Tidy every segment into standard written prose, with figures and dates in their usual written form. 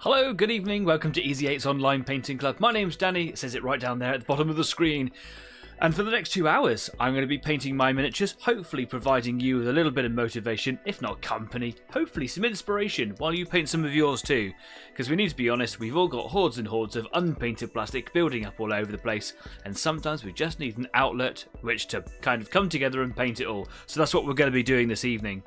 Hello, good evening, welcome to Easy 8's Online Painting Club. My name's Danny, it says it right down there at the bottom of the screen. And for the next 2 hours, I'm going to be painting my miniatures, hopefully providing you with a little bit of motivation, if not company, hopefully some inspiration while you paint some of yours too. Because we need to be honest, we've all got hordes and hordes of unpainted plastic building up all over the place, and sometimes we just need an outlet which to kind of come together and paint it all. So that's what we're going to be doing this evening.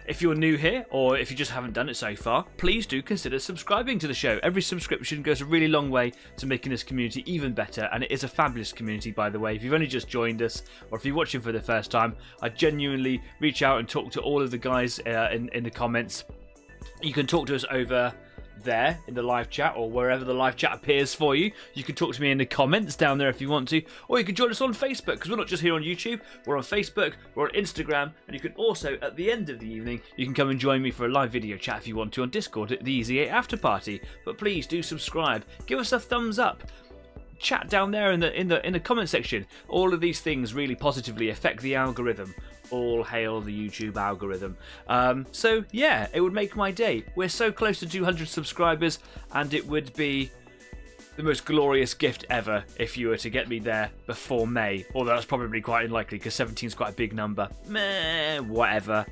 If you're new here, or if you just haven't done it so far, please do consider subscribing to the show. Every subscription goes a really long way to making this community even better, and it is a fabulous community, by the way. If you've only just joined us, or if you're watching for the first time, I genuinely reach out and talk to all of the guys in the comments. You can talk to us over there in the live chat, or wherever the live chat appears for you. You can talk to me in the comments down there if you want to, or you can join us on Facebook, because we're not just here on YouTube, we're on Facebook, we're on Instagram, and you can also, at the end of the evening, you can come and join me for a live video chat if you want to on Discord at the Easy 8 After Party. But please do subscribe, give us a thumbs up, chat down there in the comment section. All of these things really positively affect the algorithm. All hail the YouTube algorithm. So yeah, it would make my day. We're so close to 200 subscribers, and it would be the most glorious gift ever if you were to get me there before May. Although that's probably quite unlikely because 17 is quite a big number. Meh, whatever.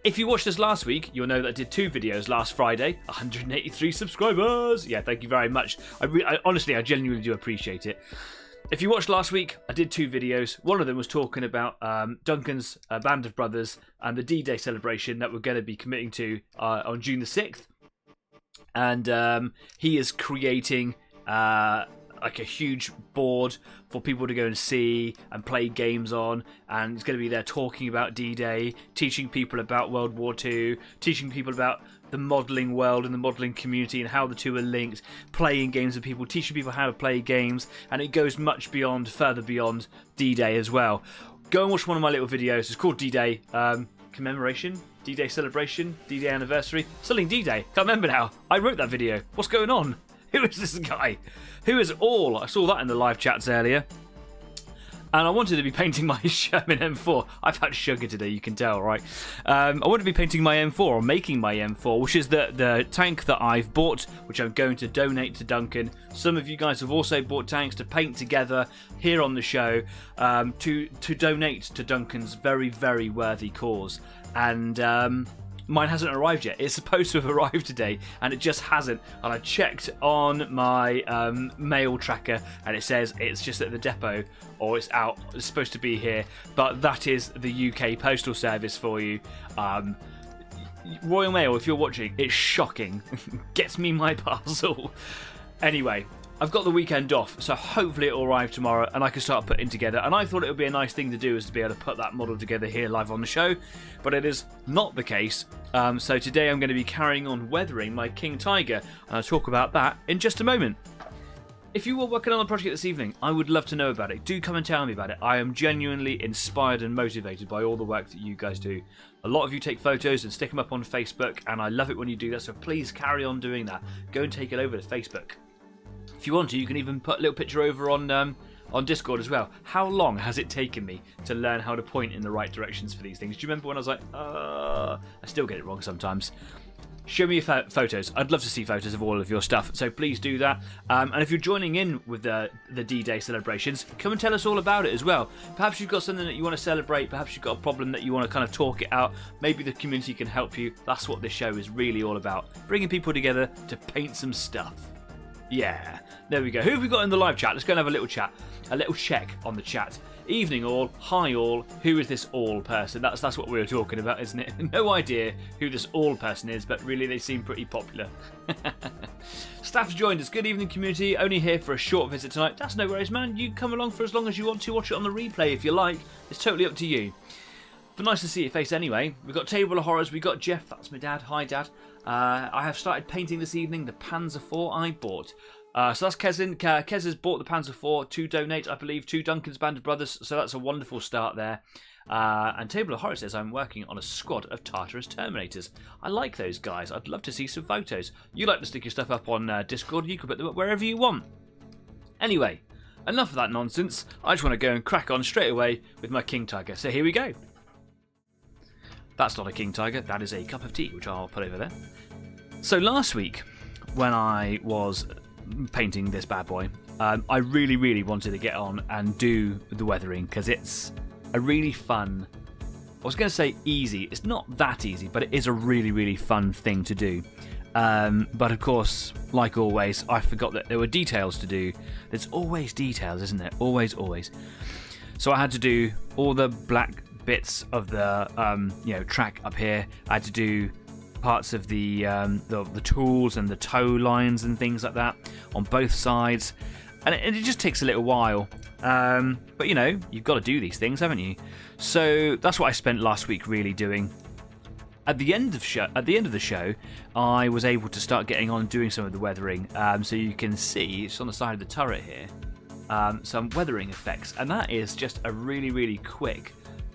If you watched us last week, you'll know that I did 2 videos last Friday. 183 subscribers! Yeah, thank you very much. Honestly, I genuinely do appreciate it. If you watched last week, I did 2 videos. One of them was talking about Duncan's band of brothers and the D-Day celebration that we're going to be committing to on June the 6th. And he is creating like a huge board for people to go and see and play games on, and he's going to be there talking about D-Day, teaching people about World War II, teaching people about the modelling world and the modelling community and how the two are linked, playing games with people, teaching people how to play games, and it goes much beyond, further beyond D-Day as well. Go and watch one of my little videos. It's called D-Day commemoration, D-Day celebration, D-Day anniversary, something D-Day, can't remember now. I wrote that video. What's going on? Who is this guy? Who is all? I saw that in the live chats earlier. And I wanted to be painting my Sherman M4. I've had sugar today, you can tell, right? I want to be painting my M4, or making my M4, which is the tank that I've bought, which I'm going to donate to Duncan. Some of you guys have also bought tanks to paint together here on the show to donate to Duncan's very, very worthy cause. And mine hasn't arrived yet. It's supposed to have arrived today, and it just hasn't. And I checked on my mail tracker, and it says it's just at the depot, or it's out. It's supposed to be here, but that is the UK Postal Service for you. Royal Mail, if you're watching, it's shocking. Gets me my parcel. Anyway, I've got the weekend off, so hopefully it'll arrive tomorrow and I can start putting together. And I thought it would be a nice thing to do, is to be able to put that model together here live on the show, but it is not the case. So today I'm going to be carrying on weathering my King Tiger, and I'll talk about that in just a moment. If you were working on the project this evening, I would love to know about it. Do come and tell me about it. I am genuinely inspired and motivated by all the work that you guys do. A lot of you take photos and stick them up on Facebook, and I love it when you do that, so please carry on doing that. Go and take it over to Facebook. If you want to, you can even put a little picture over on Discord as well. How long has it taken me to learn how to point in the right directions for these things? Do you remember when I was like, I still get it wrong sometimes. Show me your photos. I'd love to see photos of all of your stuff, so please do that. And if you're joining in with the D-Day celebrations, come and tell us all about it as well. Perhaps you've got something that you want to celebrate, perhaps you've got a problem that you want to kind of talk it out. Maybe the community can help you. That's what this show is really all about. Bringing people together to paint some stuff. Yeah, there we go. Who have we got in the live chat? Let's go and have a little chat. A little check on the chat. Evening all, hi all, who is this all person? That's what we were talking about, isn't it? No idea who this all person is, but really they seem pretty popular. Staff's joined us. Good evening, community. Only here for a short visit tonight. That's no worries, man. You can come along for as long as you want to. Watch it on the replay if you like. It's totally up to you. But nice to see your face anyway. We've got Table of Horrors. We've got Jeff. That's my dad. Hi, Dad. I have started painting this evening the Panzer IV I bought. So that's Kez. Kez has bought the Panzer IV to donate, I believe, to Duncan's band of brothers. So that's a wonderful start there. And Table of Horror says, I'm working on a squad of Tartarus Terminators. I like those guys. I'd love to see some photos. You like to stick your stuff up on Discord. You can put them up wherever you want. Anyway, enough of that nonsense. I just want to go and crack on straight away with my King Tiger. So here we go. That's not a King Tiger. That is a cup of tea, which I'll put over there. So last week, when I was painting this bad boy, I really wanted to get on and do the weathering because it's a really fun, I was going to say easy, it's not that easy, but it is a really fun thing to do. But of course, like always, I forgot that there were details to do. There's always details, isn't there? Always. So I had to do all the black bits of the track up here. I had to do parts of the tools and the toe lines and things like that on both sides, and it just takes a little while. But you've got to do these things, haven't you? So that's what I spent last week really doing. At the end of the show, I was able to start getting on and doing some of the weathering. So you can see it's on the side of the turret here, some weathering effects, and that is just a really quick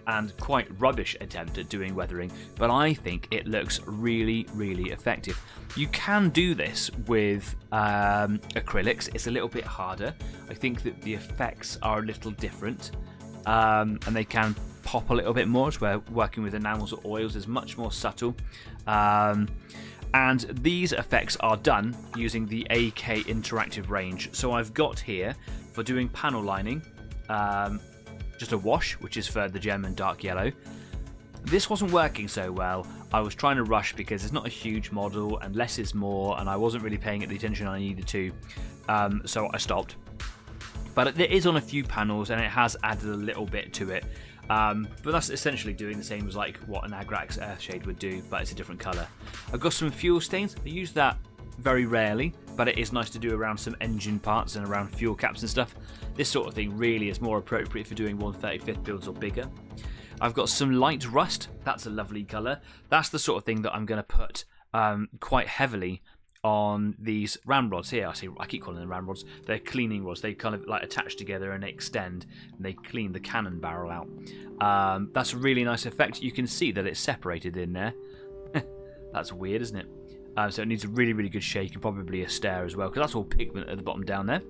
and quite rubbish attempt at doing weathering, but I think it looks really effective. You can do this with acrylics. It's a little bit harder. I think that the effects are a little different, and they can pop a little bit more as we're working with enamels or oils. Is much more subtle, and these effects are done using the AK interactive range. So I've got here, for doing panel lining, just a wash, which is for the German dark yellow. This wasn't working so well. I was trying to rush because it's not a huge model and less is more, and I wasn't really paying it the attention I needed to, so I stopped. But it is on a few panels and it has added a little bit to it, but that's essentially doing the same as like what an Agrax Earthshade would do, but it's a different colour. I've got some fuel stains. I use that very rarely, but it is nice to do around some engine parts and around fuel caps and stuff. This sort of thing really is more appropriate for doing 1/35th builds or bigger. I've got some light rust. That's a lovely colour. That's the sort of thing that I'm going to put quite heavily on these ramrods here. I keep calling them ramrods. They're cleaning rods. They kind of like attach together and they extend, and they clean the cannon barrel out. That's a really nice effect. You can see that it's separated in there. That's weird, isn't it? So it needs a really good shake and probably a stir as well, because that's all pigment at the bottom down there.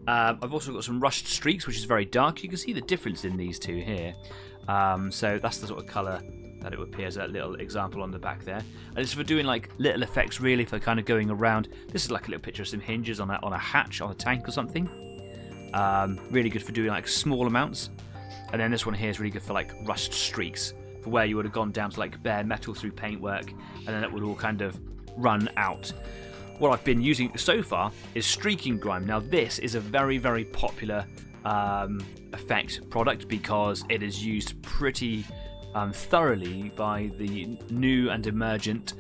I've also got some rust streaks, which is very dark. You can see the difference in these two here. So that's the sort of colour that it appears, that little example on the back there. And it's for doing like little effects, really, for kind of going around. This is like a little picture of some hinges on a hatch on a tank or something. Really good for doing like small amounts. And then this one here is really good for like rust streaks, for where you would have gone down to like bare metal through paintwork, and then it would all kind of run out. What I've been using so far is streaking grime. Now this is a very popular effect product because it is used pretty thoroughly by the new and emergent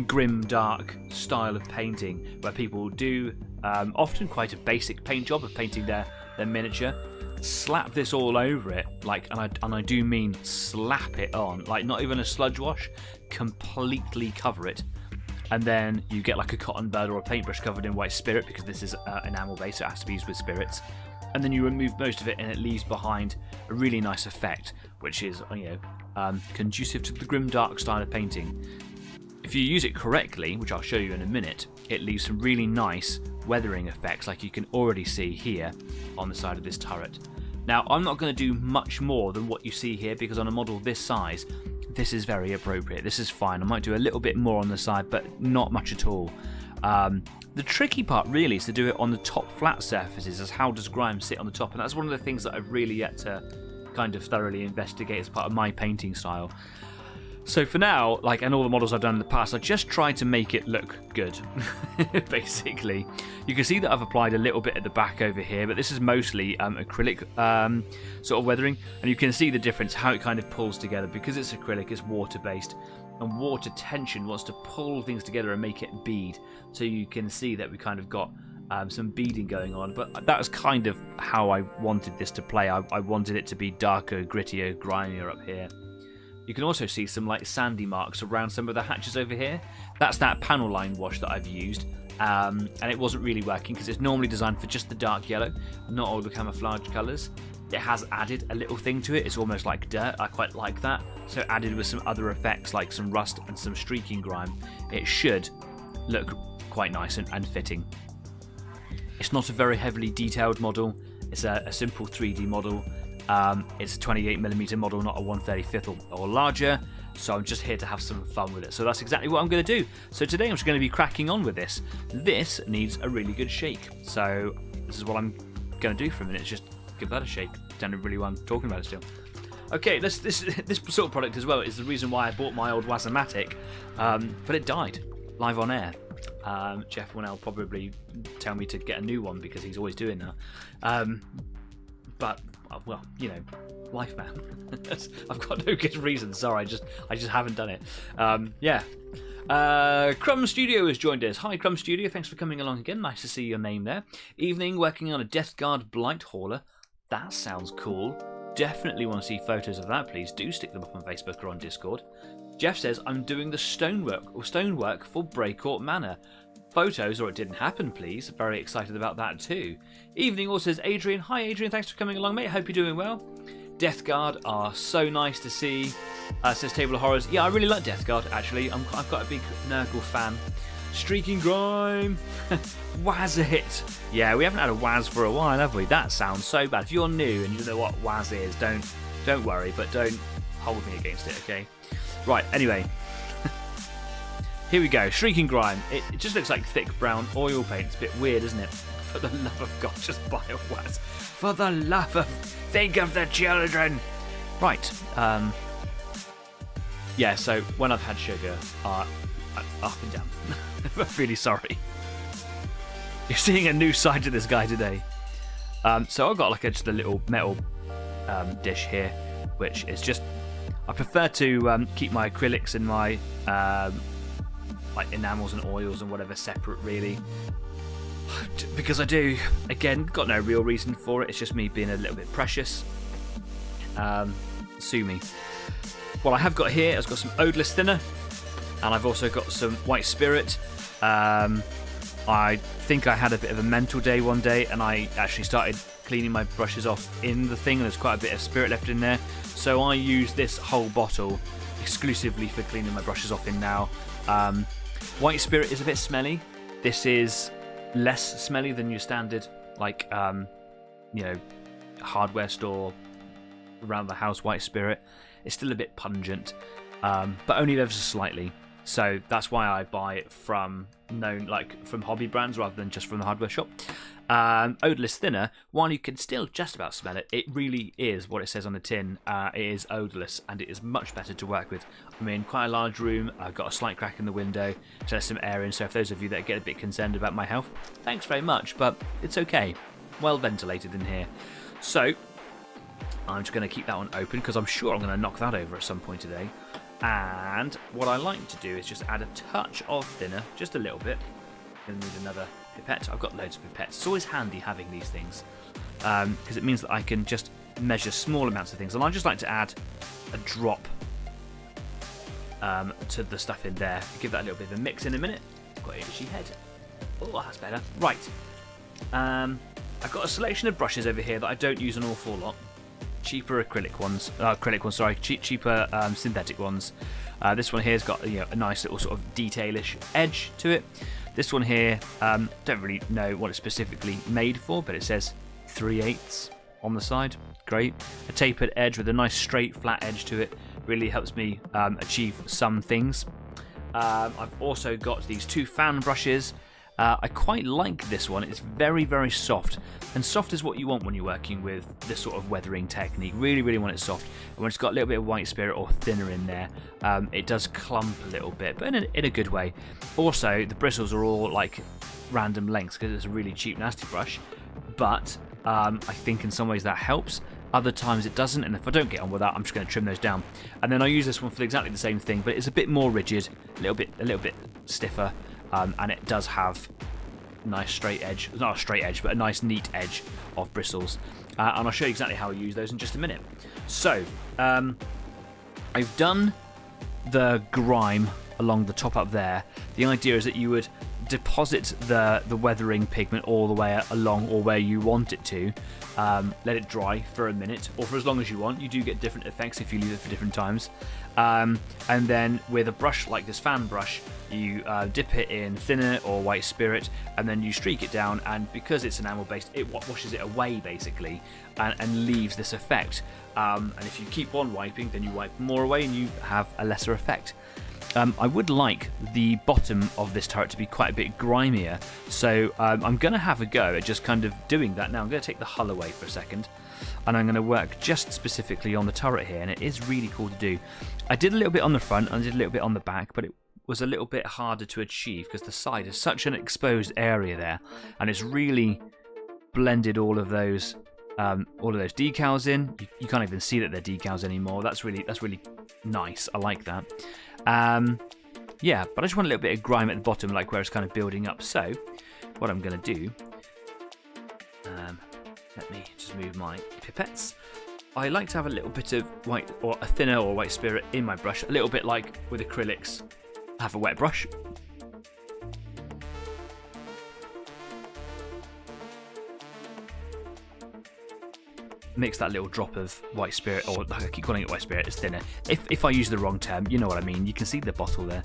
grim dark style of painting, where people do often quite a basic paint job of painting their miniature, slap this all over it, like, and I do mean slap it on, like not even a sludge wash, completely cover it, and then you get like a cotton bud or a paintbrush covered in white spirit, because this is enamel based, so it has to be used with spirits, and then you remove most of it and it leaves behind a really nice effect, which is conducive to the grim dark style of painting. If you use it correctly, which I'll show you in a minute, it leaves some really nice weathering effects, like you can already see here on the side of this turret. Now, I'm not going to do much more than what you see here, because on a model this size, this is very appropriate. This is fine. I might do a little bit more on the side, but not much at all. The tricky part really is to do it on the top flat surfaces, as how does grime sit on the top, and that's one of the things that I've really yet to kind of thoroughly investigate as part of my painting style. So for now, like, and all the models I've done in the past, I just try to make it look good, basically. You can see that I've applied a little bit at the back over here, but this is mostly acrylic sort of weathering, and you can see the difference, how it kind of pulls together. Because it's acrylic, it's water-based, and water tension wants to pull things together and make it bead. So you can see that we kind of got some beading going on, but that was kind of how I wanted this to play. I wanted it to be darker, grittier, grimier up here. You can also see some like sandy marks around some of the hatches over here. That's that panel line wash that I've used, and it wasn't really working because it's normally designed for just the dark yellow, not all the camouflage colours. It has added a little thing to it. It's almost like dirt. I quite like that. So added with some other effects like some rust and some streaking grime, it should look quite nice and fitting. It's not a very heavily detailed model. It's a simple 3D model. It's a 28mm model, not a 1/35th or larger. so I'm just here to have some fun with it. So that's exactly what I'm going to do. So today I'm just going to be cracking on with this. This needs a really good shake, so this is what I'm going to do for a minute, just give that a shake. Don't know really what I'm talking about it still. Okay, this sort of product as well is the reason why I bought my old Wazomatic, but it died live on air. Jeff will now probably tell me to get a new one because he's always doing that. But well, you know, life, man. I've got no good reason. Sorry, I just haven't done it. Yeah. Crumb Studio has joined us. Hi, Crumb Studio. Thanks for coming along again. Nice to see your name there. Evening, working on a Death Guard Blight Hauler. That sounds cool. Definitely want to see photos of that, please. Do stick them up on Facebook or on Discord. Jeff says, I'm doing the stonework for Braycourt Manor. Photos, or it didn't happen, please. Very excited about that too. Evening also says Adrian. Hi, Adrian. Thanks for coming along, mate. Hope you're doing well. Death Guard are so nice to see. Says Table of Horrors. Yeah, I really like Death Guard, actually. I've got a big Nurgle fan. Streaking Grime. Waz it. Yeah, we haven't had a Waz for a while, have we? That sounds so bad. If you're new and you don't know what Waz is, don't worry, but don't hold me against it, okay? Right, anyway. Here we go. Shrieking Grime. It just looks like thick brown oil paint. It's a bit weird, isn't it? For the love of God, just buy a Waz. For the love of... Think of the children! Right. Yeah, so when I've had sugar, up and down. I'm really sorry. You're seeing a new side to this guy today. So I've got like just a little metal dish here, which is just... I prefer to keep my acrylics and my like enamels and oils and whatever separate, really. Because I do, again, got no real reason for it. It's just me being a little bit precious. Sue me. What I have got here, I've got some odorless thinner, and I've also got some white spirit. I think I had a bit of a mental day one day, and I actually started cleaning my brushes off in the thing, and there's quite a bit of spirit left in there. So I use this whole bottle exclusively for cleaning my brushes off in now. White spirit is a bit smelly. This is less smelly than your standard, like, you know, hardware store around the house white spirit. It's still a bit pungent, but only ever so slightly. So that's why I buy it from from hobby brands rather than just from the hardware shop. Odorless thinner, while you can still just about smell it, it really is what it says on the tin. It is odorless, and it is much better to work with. I'm in quite a large room. I've got a slight crack in the window, so there's some air in. So if those of you that get a bit concerned about my health, thanks very much, but it's okay. Well ventilated in here. So I'm just going to keep that one open because I'm sure I'm going to knock that over at some point today. And what I like to do is just add a touch of thinner, just a little bit. I'm going to need another pipette. I've got loads of pipettes. It's always handy having these things because it means that I can just measure small amounts of things. And I just like to add a drop to the stuff in there. Give that a little bit of a mix in a minute. Got an itchy head. Oh, that's better. Right. I've got a selection of brushes over here that I don't use an awful lot. Cheaper cheaper synthetic ones. This one here's got a nice little sort of detailish edge to it. This one here, don't really know what it's specifically made for, but it says 3/8 on the side. Great. A tapered edge with a nice straight flat edge to it really helps me achieve some things. I've also got these two fan brushes. I quite like this one. It's very, very soft. And soft is what you want when you're working with this sort of weathering technique. Really, really want it soft. And when it's got a little bit of white spirit or thinner in there, it does clump a little bit, but in a good way. Also, the bristles are all like random lengths because it's a really cheap, nasty brush. But I think in some ways that helps. Other times it doesn't, and if I don't get on with that, I'm just going to trim those down. And then I use this one for exactly the same thing, but it's a bit more rigid, a little bit stiffer. And it does have nice straight edge, not a straight edge, but a nice neat edge of bristles. And I'll show you exactly how I use those in just a minute. So, I've done the grime along the top up there. The idea is that you would deposit the weathering pigment all the way along or where you want it to. Let it dry for a minute or for as long as you want. You do get different effects if you leave it for different times. And then with a brush like this fan brush, you dip it in thinner or white spirit, and then you streak it down, and because it's enamel based, it washes it away basically and leaves this effect. And if you keep on wiping, then you wipe more away and you have a lesser effect. I would like the bottom of this turret to be quite a bit grimier, so I'm going to have a go at just kind of doing that. Now I'm going to take the hull away for a second, and I'm going to work just specifically on the turret here, and it is really cool to do. I did a little bit on the front and I did a little bit on the back, but it was a little bit harder to achieve because the side is such an exposed area there, and it's really blended all of those decals in. You can't even see that they're decals anymore. That's really nice. I like that. Yeah, but I just want a little bit of grime at the bottom, like where it's kind of building up. So what I'm going to do, let me just move my pipettes. I like to have a little bit of white or a thinner or white spirit in my brush, a little bit like with acrylics. Have a wet brush. Mix that little drop of white spirit, or I keep calling it white spirit, it's thinner. If I use the wrong term, you know what I mean. You can see the bottle there.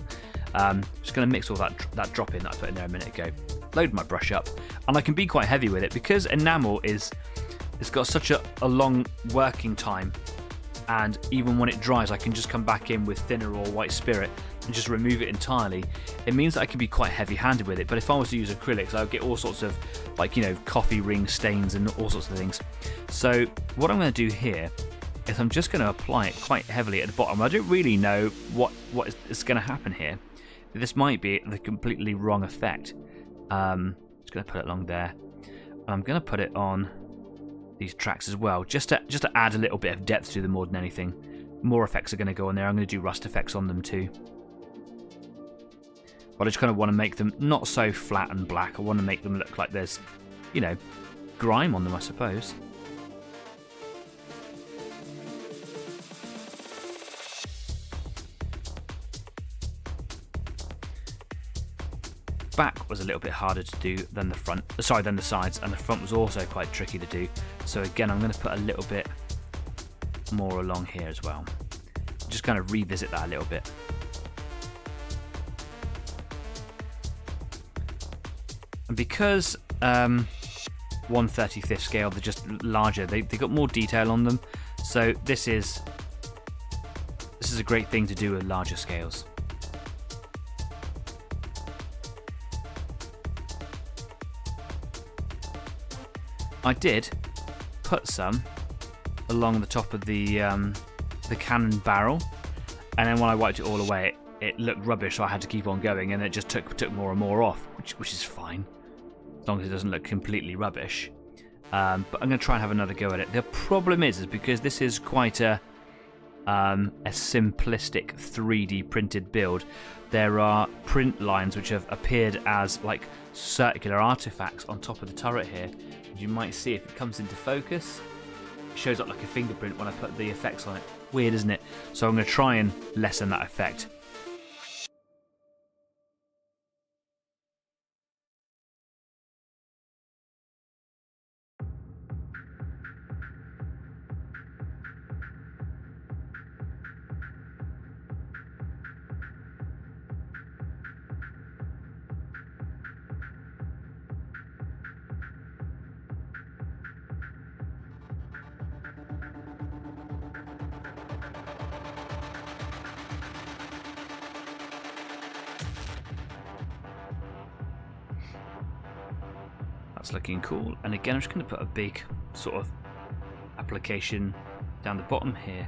Just going to mix all that drop in that I put in there a minute ago. Load my brush up, and I can be quite heavy with it because enamel it's got such a long working time, and even when it dries I can just come back in with thinner or white spirit and just remove it entirely. It means that I can be quite heavy-handed with it, but if I was to use acrylics I would get all sorts of, like, you know, coffee ring stains and all sorts of things. So what I'm going to do here is I'm just going to apply it quite heavily at the bottom. I don't really know what is going to happen here. This might be the completely wrong effect. Just going to put it along there, and I'm going to put it on these tracks as well, just to add a little bit of depth to them more than anything. More effects are going to go on there. I'm going to do rust effects on them too. But I just kind of want to make them not so flat and black. I want to make them look like there's, you know, grime on them, I suppose. Back was a little bit harder to do than the front, than the sides, and the front was also quite tricky to do. So again, I'm going to put a little bit more along here as well. Just kind of revisit that a little bit. And because 1/35th scale, they're just larger. They got more detail on them. So this is a great thing to do with larger scales. I did put some along the top of the cannon barrel, and then when I wiped it all away, it looked rubbish, so I had to keep on going, and it just took more and more off, which is fine, as long as it doesn't look completely rubbish. But I'm going to try and have another go at it. The problem is because this is quite a simplistic 3D printed build, there are print lines which have appeared as like circular artifacts on top of the turret here. You might see if it comes into focus, it shows up like a fingerprint when I put the effects on it. Weird, isn't it? So I'm going to try and lessen that effect. That's looking cool. And again, I'm just going to put a big sort of application down the bottom here.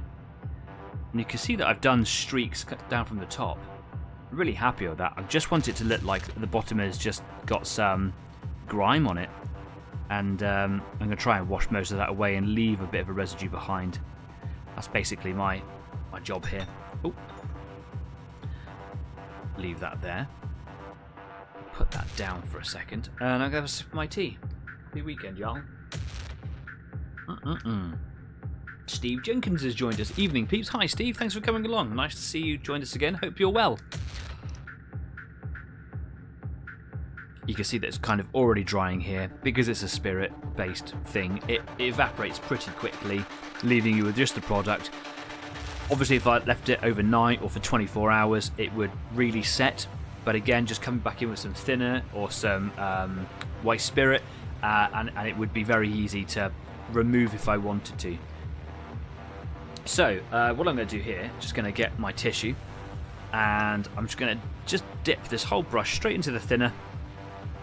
And you can see that I've done streaks cut down from the top. I'm really happy with that. I just want it to look like the bottom has just got some grime on it. And I'm going to try and wash most of that away and leave a bit of a residue behind. That's basically my job here. Oh, leave that there. Put that down for a second, and I'll go have a sip of my tea. Happy weekend, y'all. Steve Jenkins has joined us. Evening, peeps. Hi, Steve. Thanks for coming along. Nice to see you join us again. Hope you're well. You can see that it's kind of already drying here. Because it's a spirit-based thing, it evaporates pretty quickly, leaving you with just the product. Obviously, if I left it overnight or for 24 hours, it would really set. But again, just coming back in with some thinner or some white spirit, and it would be very easy to remove if I wanted to. So, what I'm going to do here, just going to get my tissue, and I'm just going to just dip this whole brush straight into the thinner.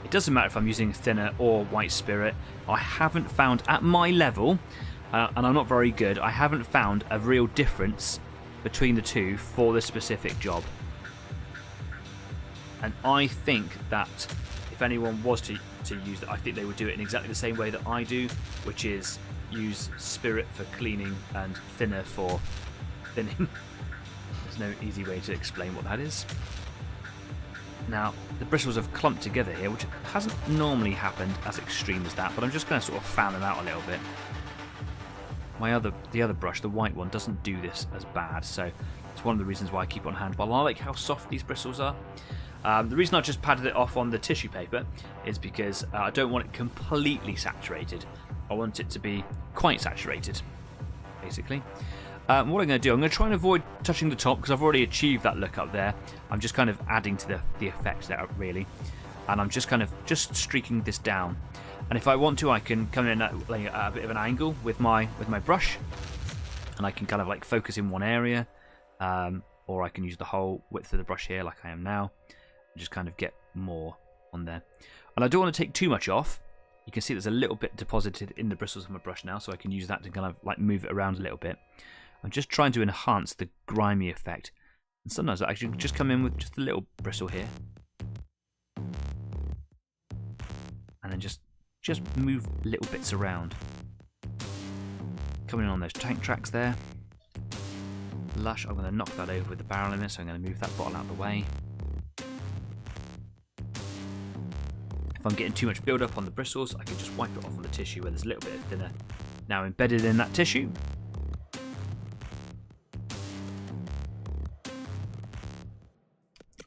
It doesn't matter if I'm using thinner or white spirit. I haven't found, at my level, and I'm not very good, I haven't found a real difference between the two for this specific job. And I think that if anyone was to use it, I think they would do it in exactly the same way that I do, which is use spirit for cleaning and thinner for thinning. There's no easy way to explain what that is. Now, the bristles have clumped together here, which hasn't normally happened as extreme as that, but I'm just going to sort of fan them out a little bit. The other brush, the white one, doesn't do this as bad, so it's one of the reasons why I keep it on hand. But I like how soft these bristles are. The reason I just padded it off on the tissue paper is because I don't want it completely saturated. I want it to be quite saturated, basically. What I'm going to do, I'm going to try and avoid touching the top because I've already achieved that look up there. I'm just kind of adding to the effect there, really. And I'm just kind of streaking this down. And if I want to, I can come in at a bit of an angle with my brush, and I can kind of like focus in one area, or I can use the whole width of the brush here, like I am now, and just kind of get more on there. And I don't want to take too much off. You can see there's a little bit deposited in the bristles of my brush now, so I can use that to kind of like move it around a little bit. I'm just trying to enhance the grimy effect, and sometimes I actually just come in with just a little bristle here, and then just move little bits around. Coming in on those tank tracks there. Lush, I'm going to knock that over with the barrel limit, so I'm going to move that bottle out of the way. If I'm getting too much build up on the bristles, I can just wipe it off on the tissue where there's a little bit of thinner now embedded in that tissue.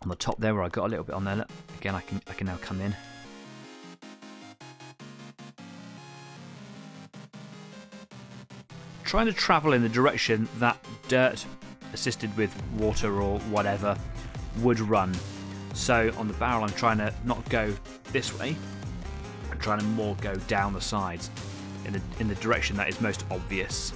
On the top there where I got a little bit on there, look, again I can now come in. Trying to travel in the direction that dirt assisted with water or whatever would run. So on the barrel I'm trying to not go this way, I'm trying to more go down the sides in the direction that is most obvious.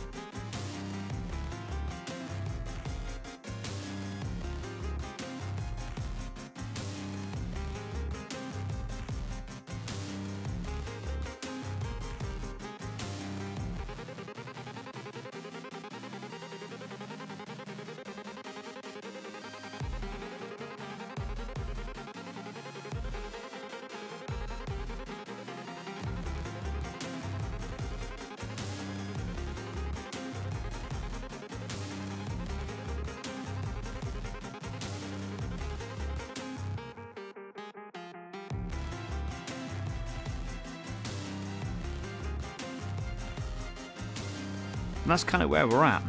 And that's kind of where we're at.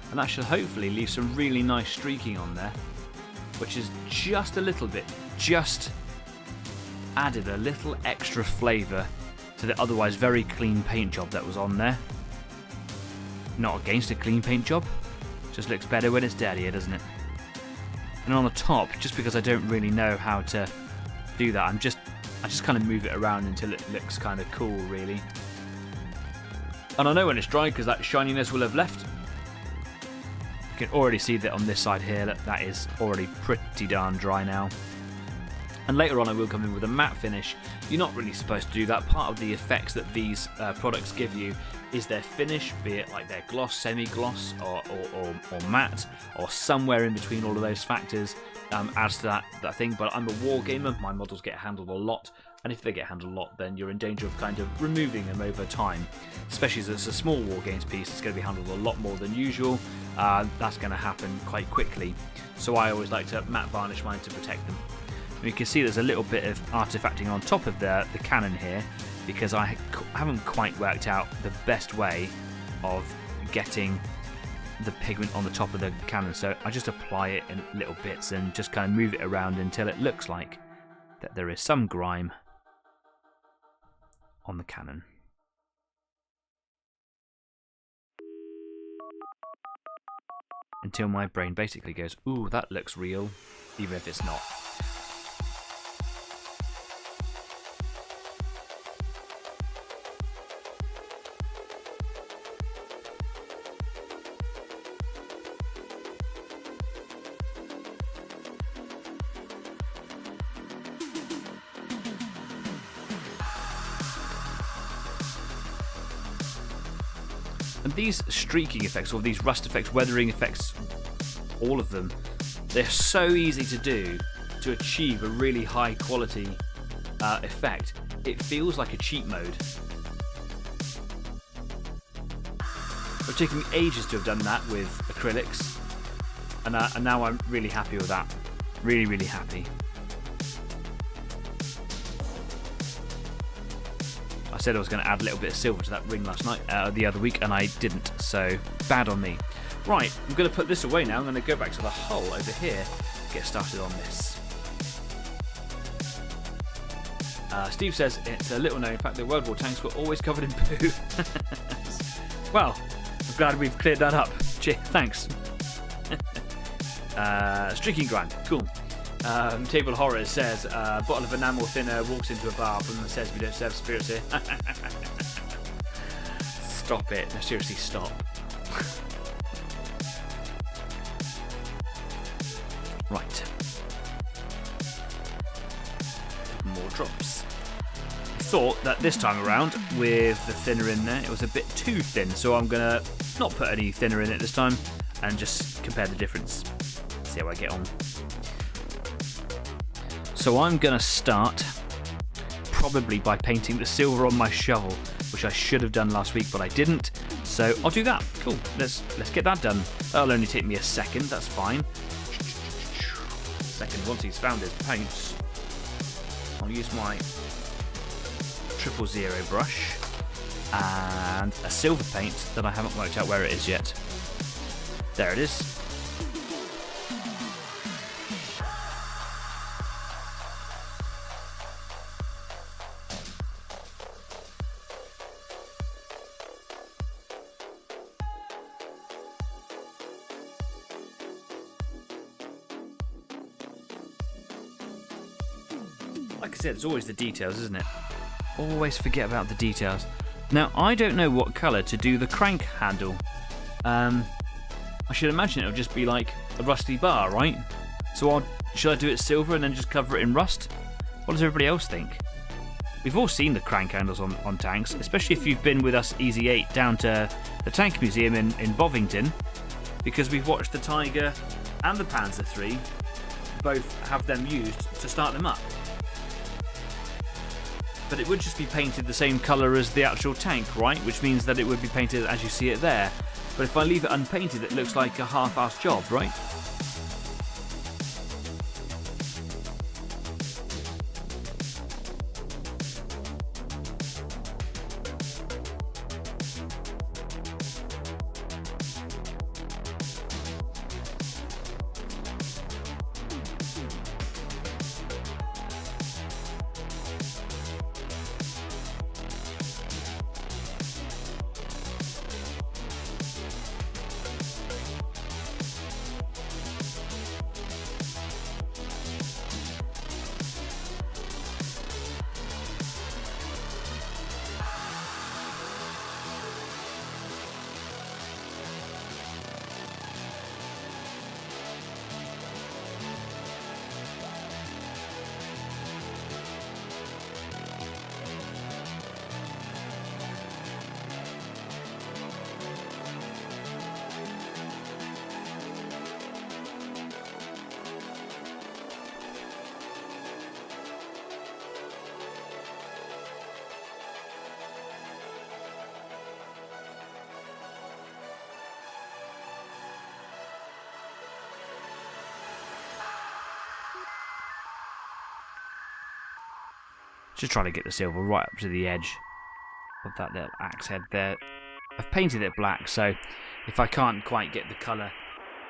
And that should hopefully leave some really nice streaking on there, which is just a little bit, just added a little extra flavour to the otherwise very clean paint job that was on there. Not against a clean paint job, just looks better when it's dirtier, doesn't it? And on the top, just because I don't really know how to do that, I just kind of move it around until it looks kind of cool, really. And I know when it's dry because that shininess will have left. You can already see that on this side here that is already pretty darn dry now. And later on I will come in with a matte finish. You're not really supposed to do that. Part of the effects that these products give you is their finish, be it like their gloss, semi-gloss, or matte, or somewhere in between all of those factors adds to that thing. But I'm a war gamer, my models get handled a lot. And if they get handled a lot, then you're in danger of kind of removing them over time. Especially as it's a small War Games piece, it's going to be handled a lot more than usual. That's going to happen quite quickly. So I always like to matte varnish mine to protect them. And you can see there's a little bit of artifacting on top of the cannon here, because I haven't quite worked out the best way of getting the pigment on the top of the cannon. So I just apply it in little bits and just kind of move it around until it looks like that there is some grime on the cannon. Until my brain basically goes, ooh, that looks real, even if it's not. And these streaking effects, or these rust effects, weathering effects, all of them, they're so easy to do to achieve a really high quality effect. It feels like a cheat mode. It's taken me ages to have done that with acrylics, and now I'm really happy with that. Really, really happy. I said I was going to add a little bit of silver to that ring last night, the other week, and I didn't, so bad on me. Right, I'm going to put this away now. I'm going to go back to the hull over here, get started on this. Steve says it's a little known fact that World War tanks were always covered in poo. Well, I'm glad we've cleared that up. Cheers, thanks. Streaking grime, cool. Table Horror says a bottle of enamel thinner walks into a bar and says we don't serve spirits here. Stop it. No, seriously, stop. Right. More drops. I thought that this time around, with the thinner in there, it was a bit too thin, so I'm going to not put any thinner in it this time and just compare the difference. See how I get on. So I'm going to start probably by painting the silver on my shovel, which I should have done last week, but I didn't. So I'll do that. Cool. Let's get that done. That'll only take me a second. That's fine. Second, once he's found his paints, I'll use my 000 brush and a silver paint that I haven't worked out where it is yet. There it is. Like I said, it's always the details, isn't it? Always forget about the details. Now, I don't know what colour to do the crank handle. I should imagine it'll just be like a rusty bar, right? So should I do it silver and then just cover it in rust? What does everybody else think? We've all seen the crank handles on tanks, especially if you've been with us Easy 8 down to the Tank Museum in Bovington, because we've watched the Tiger and the Panzer III both have them used to start them up. But it would just be painted the same colour as the actual tank, right? Which means that it would be painted as you see it there. But if I leave it unpainted, it looks like a half-assed job, right? Just trying to get the silver right up to the edge of that little axe head there. I've painted it black, so if I can't quite get the colour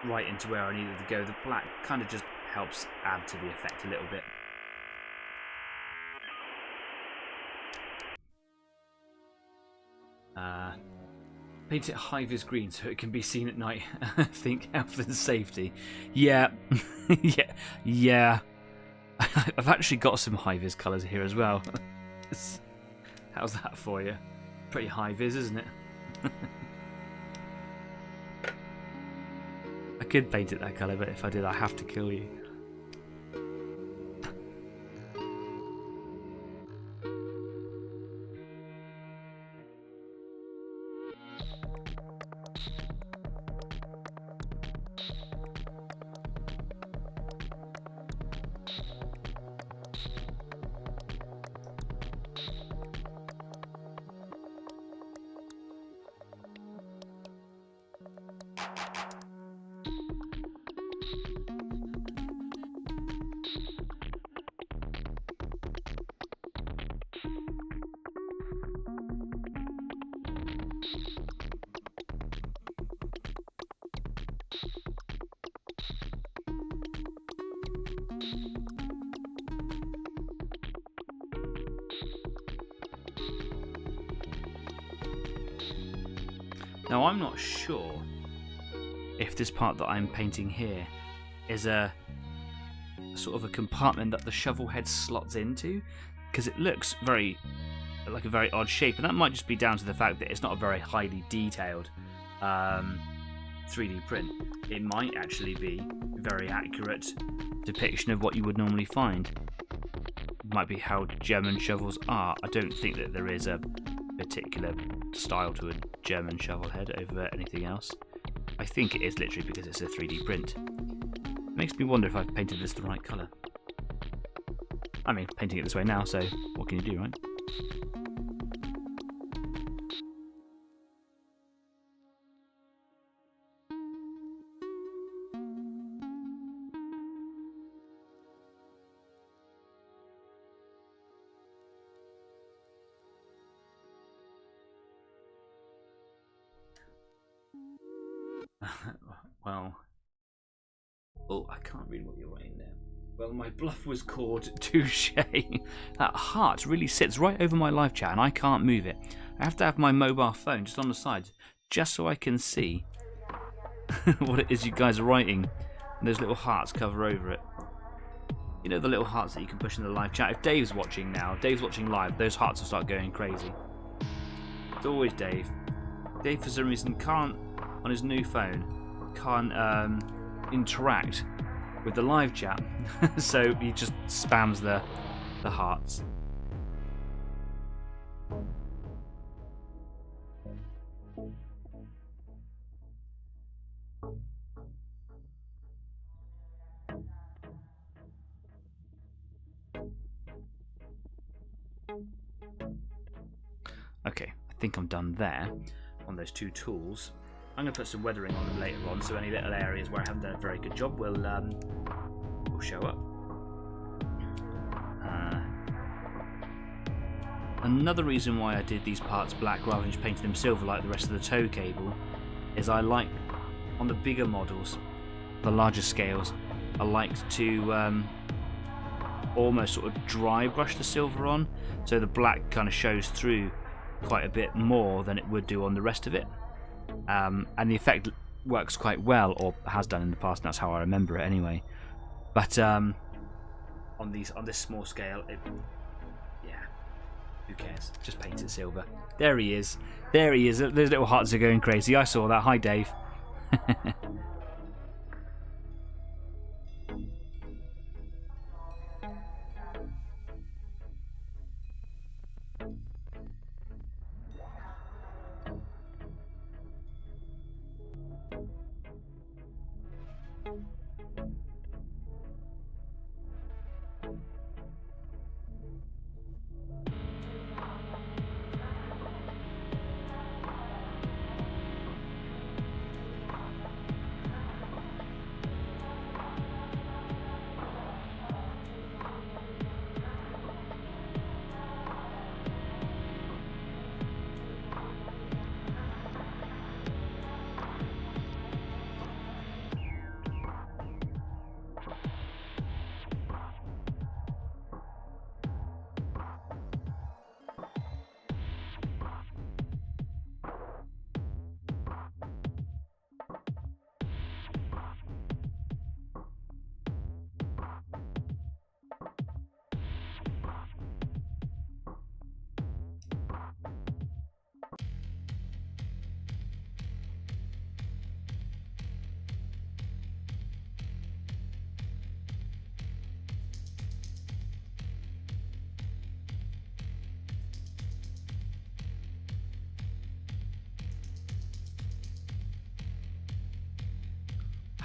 right into where I needed to go, the black kind of just helps add to the effect a little bit. Paint it high-vis green so it can be seen at night. Think health and safety. Yeah, yeah. I've actually got some high-vis colours here as well. How's that for you? Pretty high-vis, isn't it? I could paint it that colour, but if I did, I have to kill you. Now I'm not sure if this part that I'm painting here is a sort of a compartment that the shovel head slots into, because it looks like a very odd shape, and that might just be down to the fact that it's not a very highly detailed 3D print. It might actually be a very accurate depiction of what you would normally find. It might be how German shovels are. I don't think that there is a particular style to a German shovel head over anything else. I think it is literally because it's a 3D print. It makes me wonder if I've painted this the right colour. I mean, painting it this way now, so what can you do, right? Well, oh, I can't read what you're writing there. Well, my bluff was called touche. That heart really sits right over my live chat and I can't move it. I have to have my mobile phone just on the side, just so I can see what it is you guys are writing. And those little hearts cover over it. You know the little hearts that you can push in the live chat? If Dave's watching now, Dave's watching live, those hearts will start going crazy. It's always Dave. Dave, for some reason, can't, on his new phone, can't interact with the live chat, so he just spams the hearts. Okay, I think I'm done there on those two tools. I'm going to put some weathering on them later on, so any little areas where I haven't done a very good job will show up. Another reason why I did these parts black rather than just painting them silver like the rest of the tow cable is I like, on the bigger models, the larger scales, I like to almost sort of dry brush the silver on, so the black kind of shows through quite a bit more than it would do on the rest of it. And the effect works quite well, or has done in the past, and that's how I remember it anyway. But on this small scale, yeah, who cares? Just paint it silver. There he is. There he is. Those little hearts are going crazy. I saw that. Hi, Dave.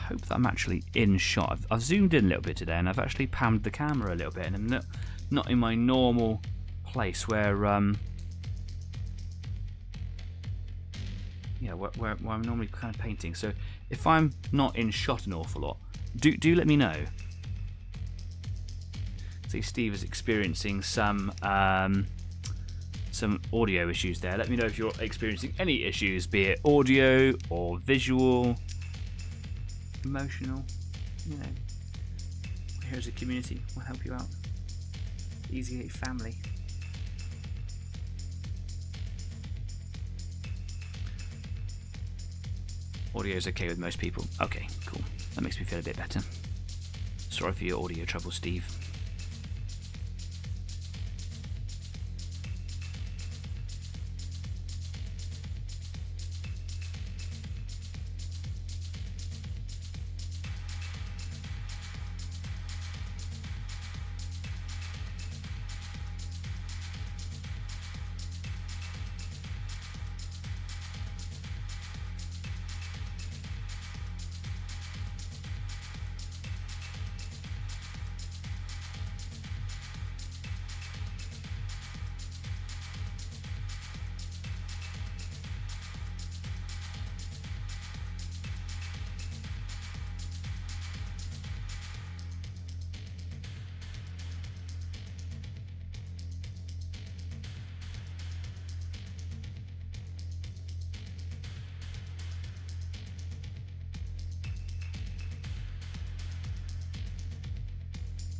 hope that I'm actually in shot. I've zoomed in a little bit today, and I've actually panned the camera a little bit, and I'm not in my normal place where where I'm normally kind of painting. So if I'm not in shot an awful lot, do let me know. See, Steve is experiencing some audio issues there. Let me know if you're experiencing any issues, be it audio or visual, emotional. You know, we're here as a community. We'll help you out. Easy 8 family. Audio's okay with most people. Okay, cool. That makes me feel a bit better. Sorry for your audio trouble, Steve.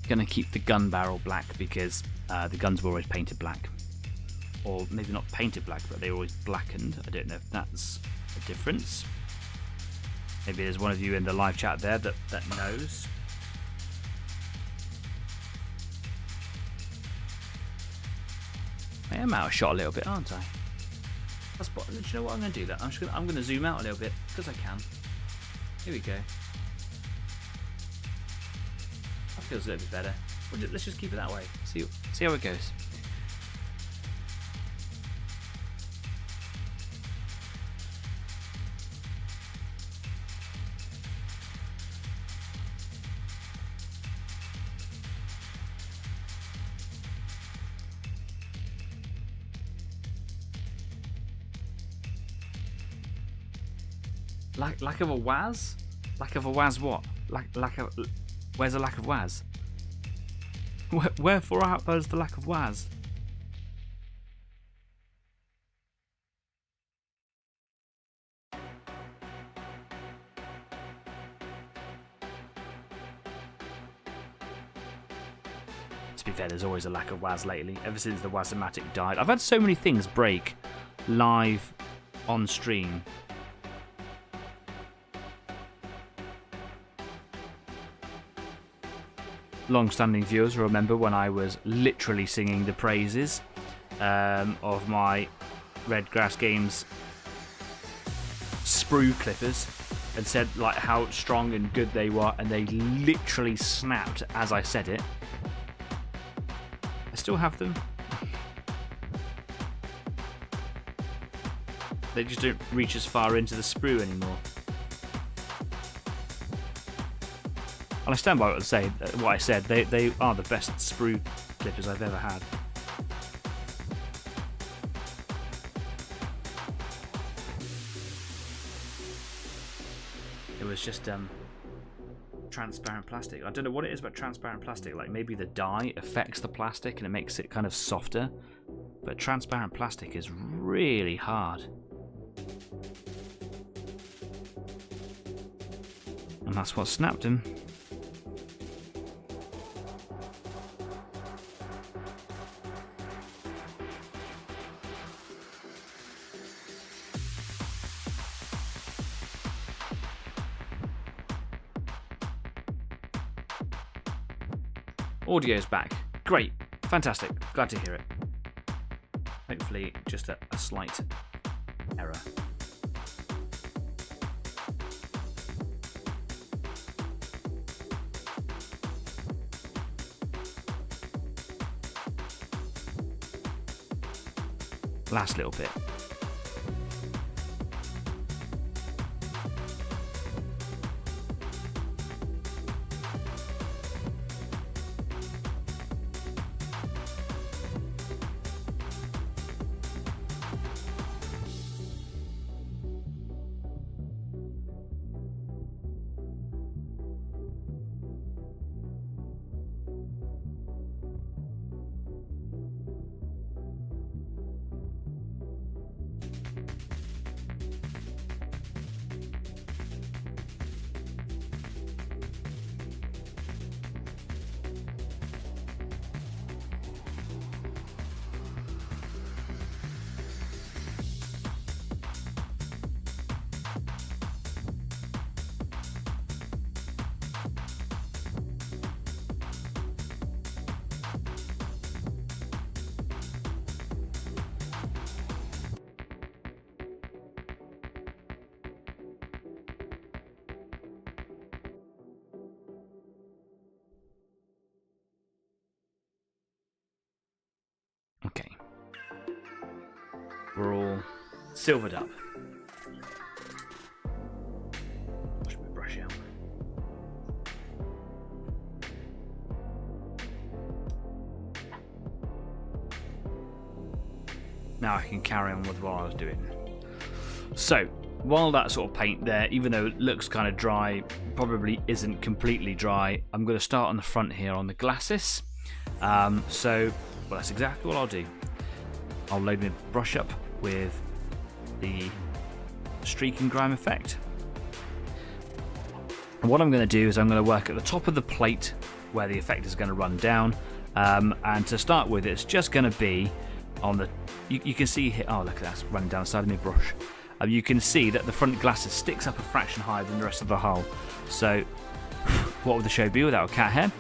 Gonna keep the gun barrel black because the guns were always painted black, or maybe not painted black, but they were always blackened. I don't know if that's a difference. Maybe there's one of you in the live chat there that knows. I am out of shot a little bit, aren't I? Do you know what? I'm gonna do that. I'm gonna zoom out a little bit because I can. Here we go. Feels a little bit better. Let's just keep it that way. See how it goes. Lack of a Waz? Lack of a Waz what? Where's the lack of Waz? Wherefore art those the lack of Waz? To be fair, there's always a lack of Waz lately, ever since the Wazomatic died. I've had so many things break live on stream. Long-standing viewers will remember when I was literally singing the praises of my Redgrass Games sprue clippers and said like how strong and good they were, and they literally snapped as I said it. I still have them. They just don't reach as far into the sprue anymore. And I stand by what I said. They are the best sprue clippers I've ever had. It was just transparent plastic. I don't know what it is about transparent plastic. Like maybe the dye affects the plastic and it makes it kind of softer. But transparent plastic is really hard. And that's what snapped him. Audio's back. Great. Fantastic. Glad to hear it. Hopefully just a slight error. Last little bit. Okay. We're all silvered up. Wash my brush out. Now I can carry on with what I was doing. So, while that sort of paint there, even though it looks kind of dry, probably isn't completely dry, I'm going to start on the front here on the glasses. Well, that's exactly what I'll do. I'll load my brush up with the streak and grime effect. And what I'm going to do is I'm going to work at the top of the plate where the effect is going to run down. And to start with, it's just going to be on the... You can see here... Oh, look at that. It's running down the side of my brush. You can see that the front glasses sticks up a fraction higher than the rest of the hull. So, what would the show be without a cat hair?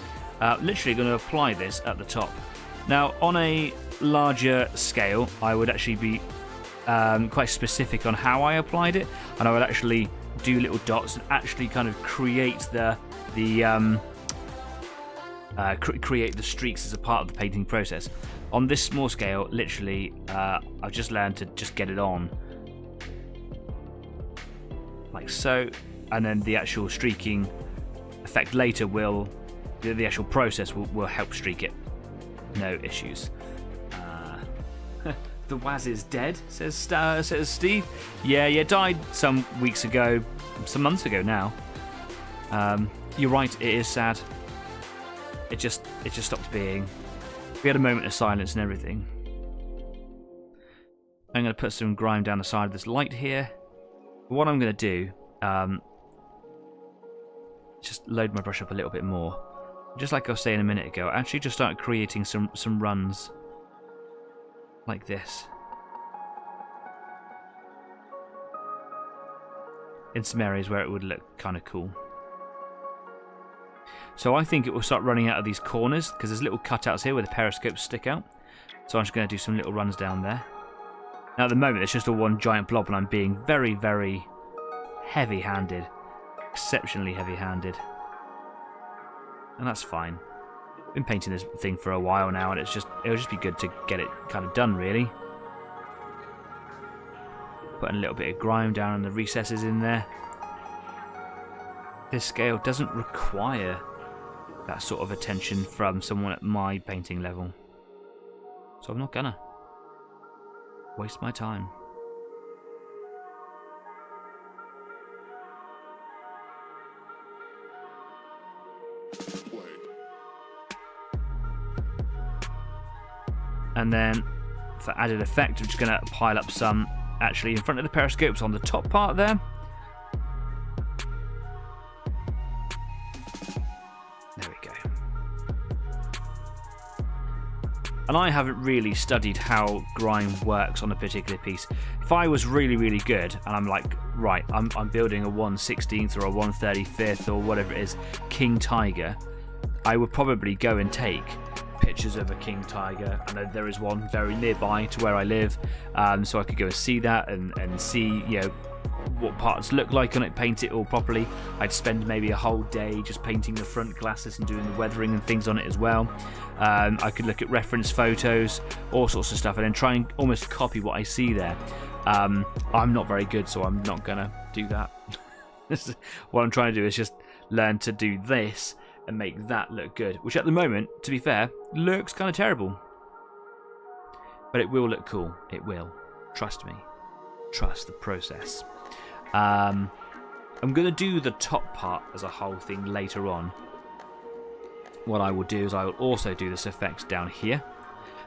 Literally going to apply this at the top. Now, on a larger scale, I would actually be quite specific on how I applied it, and I would actually do little dots and actually kind of create create the streaks as a part of the painting process. On this small scale, literally, I've just learned to just get it on like so, and then the actual streaking effect later will, the actual process will help streak it. No issues. The Waz is dead, says Steve. Yeah, died some weeks ago, some months ago now. You're right, it is sad. It just stopped being. We had a moment of silence and everything. I'm going to put some grime down the side of this light here. What I'm going to do, just load my brush up a little bit more. Just like I was saying a minute ago, I actually just started creating some runs like this in some areas where it would look kind of cool. So I think it will start running out of these corners because there's little cutouts here where the periscopes stick out. So I'm just going to do some little runs down there. Now at the moment it's just all one giant blob and I'm being very, very heavy-handed. Exceptionally heavy-handed. And that's fine. I've been painting this thing for a while now and it'll just be good to get it kind of done really. Putting a little bit of grime down in the recesses in there. This scale doesn't require that sort of attention from someone at my painting level. So I'm not gonna waste my time. And then for added effect, I'm just going to pile up some actually in front of the periscopes on the top part there. There we go. And I haven't really studied how grime works on a particular piece. If I was really, really good and I'm like, right, I'm building a 1/16th or a 1/35th or whatever it is, King Tiger, I would probably go and take pictures of a king tiger. I know there is one very nearby to where I live, so I could go and see that and see, you know, what parts look like on it, paint it all properly. I'd spend maybe a whole day just painting the front glasses and doing the weathering and things on it as well. I could look at reference photos, all sorts of stuff, and then try and almost copy what I see there. I'm not very good, so I'm not gonna do that. What I'm trying to do is just learn to do this and make that look good, which at the moment, to be fair, looks kind of terrible. But it will look cool. It will. Trust me. Trust the process. I'm going to do the top part as a whole thing later on. What I will do is I will also do this effect down here.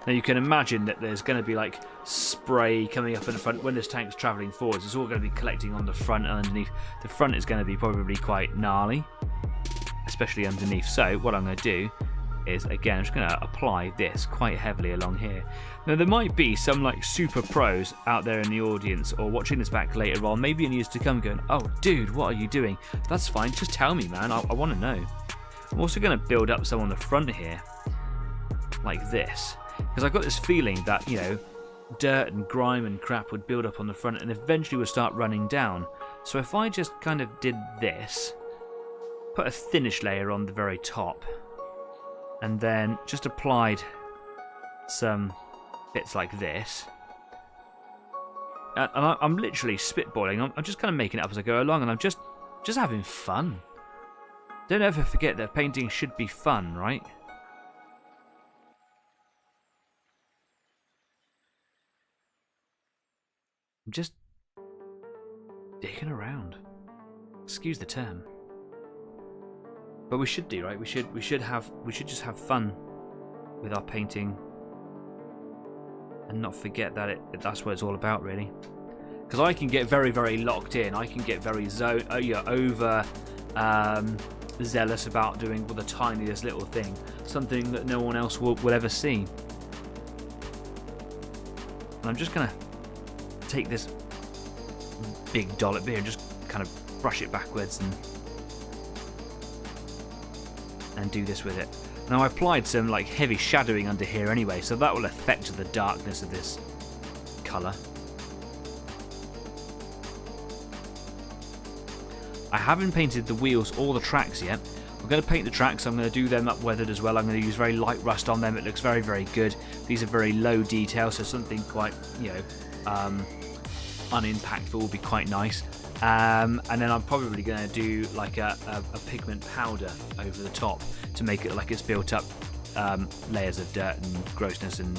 Now you can imagine that there's going to be like spray coming up in the front when this tank's travelling forwards. It's all going to be collecting on the front and underneath. The front is going to be probably quite gnarly, especially underneath. So what I'm going to do is, again, I'm just going to apply this quite heavily along here. Now there might be some like super pros out there in the audience or watching this back later on, maybe in years to come, going, oh dude, what are you doing? That's fine, just tell me, man, I want to know. I'm also going to build up some on the front here like this, because I've got this feeling that, you know, dirt and grime and crap would build up on the front and eventually would start running down. So if I just kind of did this, put a thinnish layer on the very top, and then just applied some bits like this. And I'm literally spitballing. I'm just kind of making it up as I go along, and I'm just having fun. Don't ever forget that painting should be fun, right? I'm just digging around. Excuse the term. But we should do, right? We should just have fun with our painting and not forget that that's what it's all about, really. Because I can get very, very locked in. I can get very over zealous about doing the tiniest little thing, something that no one else will ever see. And I'm just gonna take this big dollop here and just kind of brush it backwards and do this with it. Now, I applied some like heavy shadowing under here anyway, so that will affect the darkness of this colour. I haven't painted the wheels or the tracks yet. I'm going to paint the tracks. I'm going to do them up weathered as well. I'm going to use very light rust on them. It looks very, very good. These are very low detail, so something quite, unimpactful will be quite nice. And then I'm probably going to do like a pigment powder over the top to make it like it's built up layers of dirt and grossness and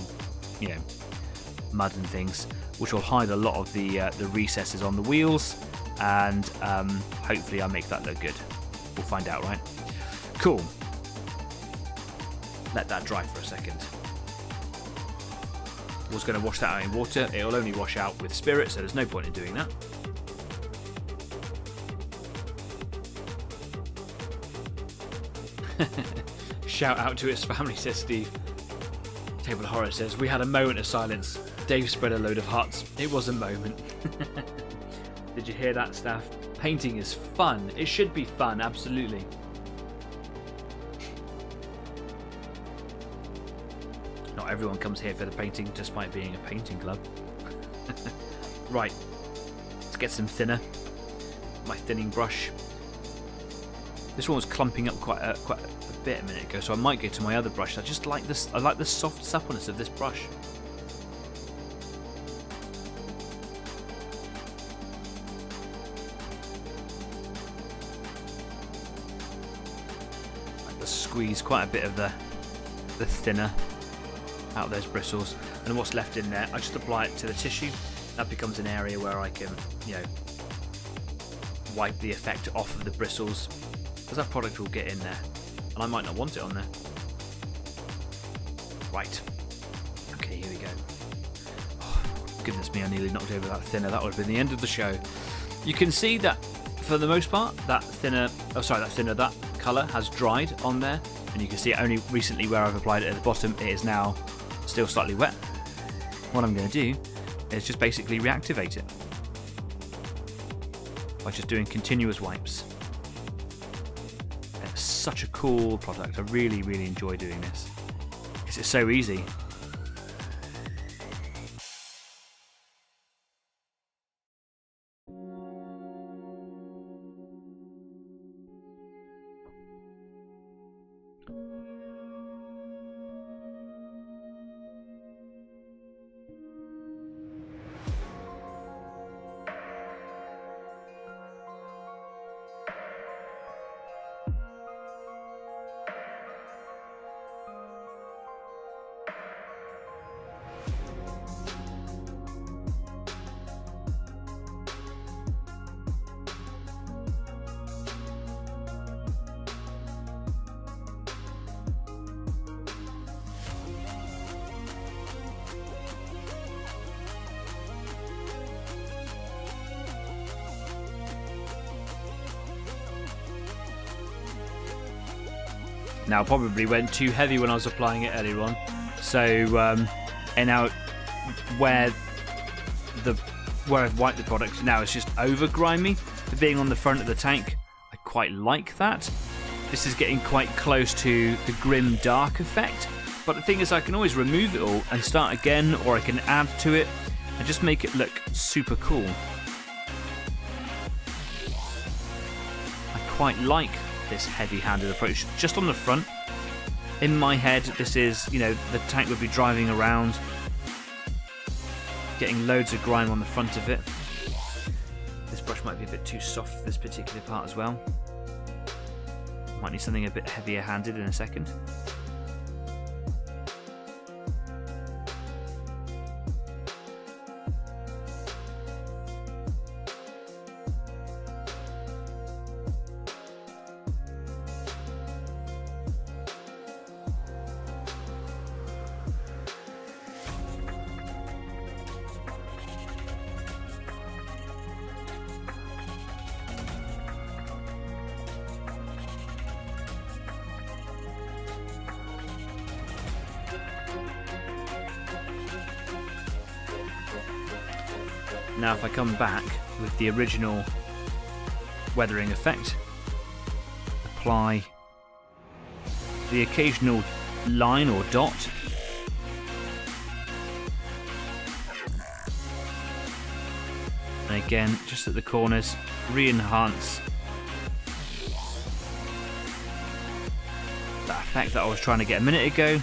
mud and things, which will hide a lot of the recesses on the wheels, and hopefully I'll make that look good. We'll find out, right? Cool. Let that dry for a second. Was going to wash that out in water. It'll only wash out with spirit, so there's no point in doing that. Shout out to his family, says Steve. Table of Horror says, we had a moment of silence. Dave spread a load of hearts. It was a moment. Did you hear that, staff? Painting is fun. It should be fun, absolutely. Not everyone comes here for the painting despite being a painting club. Right, let's get some thinner. My thinning brush. This one was clumping up quite a bit a minute ago, so I might go to my other brush. I just like this. I like the soft suppleness of this brush. Like to squeeze quite a bit of the thinner out of those bristles, and what's left in there, I just apply it to the tissue. That becomes an area where I can, wipe the effect off of the bristles, because that product will get in there, and I might not want it on there. Right. Okay, here we go. Oh, goodness me, I nearly knocked over that thinner. That would have been the end of the show. You can see that, for the most part, that colour has dried on there, and you can see it only recently where I've applied it at the bottom. It is now still slightly wet. What I'm going to do is just basically reactivate it by just doing continuous wipes. It's such a cool product. I really, really enjoy doing this. It's so easy. Now, probably went too heavy when I was applying it earlier on. So, and now where I've wiped the product, now it's just over grimy. For being on the front of the tank, I quite like that. This is getting quite close to the grim dark effect. But the thing is, I can always remove it all and start again, or I can add to it and just make it look super cool. I quite like this heavy-handed approach. Just on the front, in my head, this is, the tank would be driving around getting loads of grime on the front of it. This brush might be a bit too soft for this particular part as well. Might need something a bit heavier handed in a second. Now if I come back with the original weathering effect, apply the occasional line or dot, and again just at the corners, re-enhance that effect that I was trying to get a minute ago.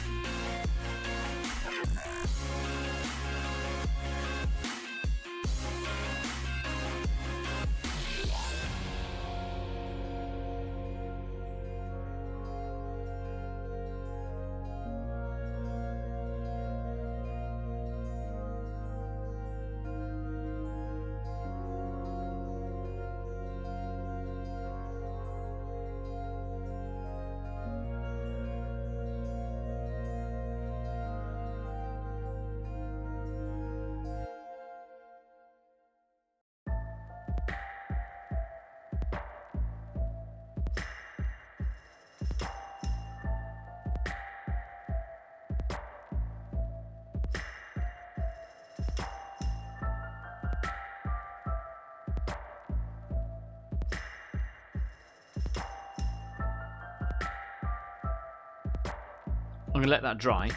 I'm going to let that dry.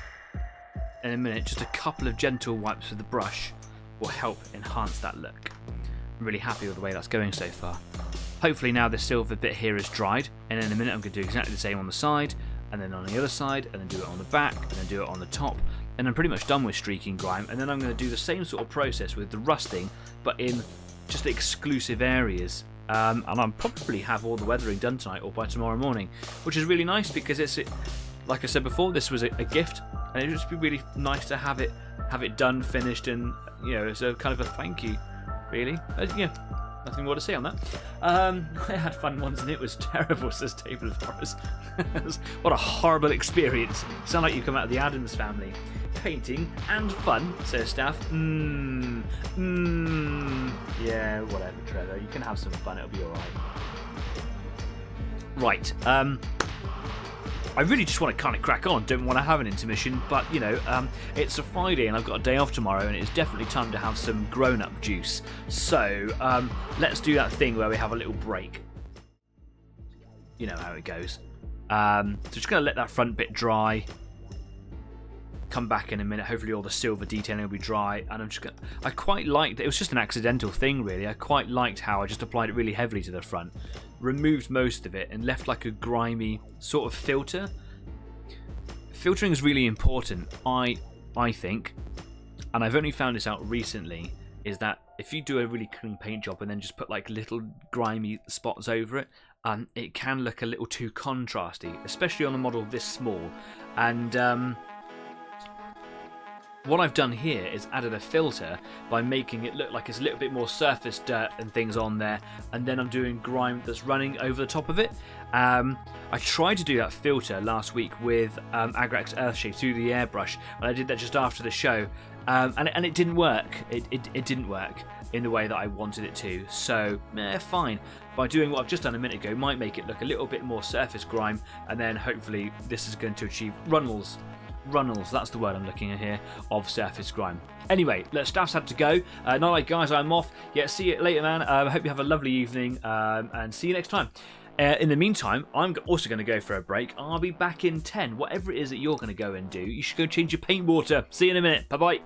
In a minute, just a couple of gentle wipes with the brush will help enhance that look. I'm really happy with the way that's going so far. Hopefully now the silver bit here is dried, and in a minute I'm going to do exactly the same on the side, and then on the other side, and then do it on the back, and then do it on the top, and I'm pretty much done with streaking grime, and then I'm going to do the same sort of process with the rusting, but in just exclusive areas. And I'll probably have all the weathering done tonight or by tomorrow morning, which is really nice because it's, like I said before, this was a gift, and it'd just be really nice to have it done, finished, and as a kind of a thank you, really. Nothing more to say on that. I had fun once, and it was terrible, says Table of Horrors. What a horrible experience. Sound like you come out of the Addams Family. Painting and fun, says Staff. Yeah, whatever, Trevor. You can have some fun. It'll be all right. Right. I really just want to kind of crack on. Don't want to have an intermission, but it's a Friday and I've got a day off tomorrow, and it's definitely time to have some grown-up juice. So let's do that thing where we have a little break. You know how it goes. So just gonna let that front bit dry. Come back in a minute. Hopefully all the silver detailing will be dry, and I quite liked it. It was just an accidental thing, really. I quite liked how I just applied it really heavily to the front, removed most of it, and left like a grimy sort of filter. Filtering is really important, I think, and I've only found this out recently, is that if you do a really clean paint job and then just put like little grimy spots over it, it can look a little too contrasty, especially on a model this small. And what I've done here is added a filter by making it look like it's a little bit more surface dirt and things on there, and then I'm doing grime that's running over the top of it. I tried to do that filter last week with Agrax Earthshade through the airbrush, and I did that just after the show, and it didn't work. It didn't work in the way that I wanted it to, so fine. By doing what I've just done a minute ago might make it look a little bit more surface grime, and then hopefully this is going to achieve runnels, that's the word I'm looking at here, of surface grime. Anyway, Staff's had to go. Not like guys, I'm off. Yeah, see you later, man. I hope you have a lovely evening, and see you next time. In the meantime, I'm also going to go for a break. I'll be back in 10. Whatever it is that you're going to go and do, you should go change your paint water. See you in a minute. Bye-bye.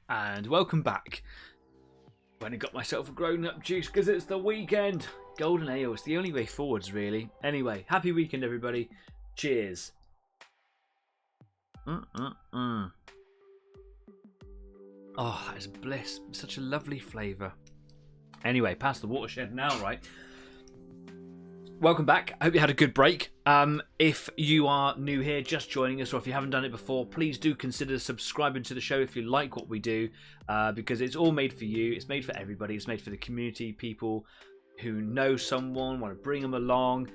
And welcome back. Went and got myself a grown-up juice because it's the weekend. Golden ale, it's the only way forwards, really. Anyway, happy weekend, everybody. Cheers. Oh, that is bliss. Such a lovely flavour. Anyway, past the watershed now, right? Welcome back. I hope you had a good break. If you are new here, just joining us, or if you haven't done it before, please do consider subscribing to the show if you like what we do, because it's all made for you. It's made for everybody. It's made for the community, people who know someone, want to bring them along.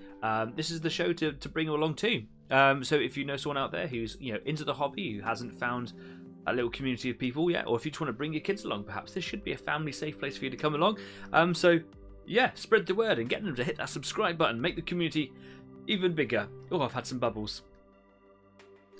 This is the show to bring them along too. So if you know someone out there who's into the hobby, who hasn't found a little community of people yet, or if you just want to bring your kids along, perhaps this should be a family-safe place for you to come along. Yeah, spread the word and get them to hit that subscribe button. Make the community even bigger. Oh, I've had some bubbles.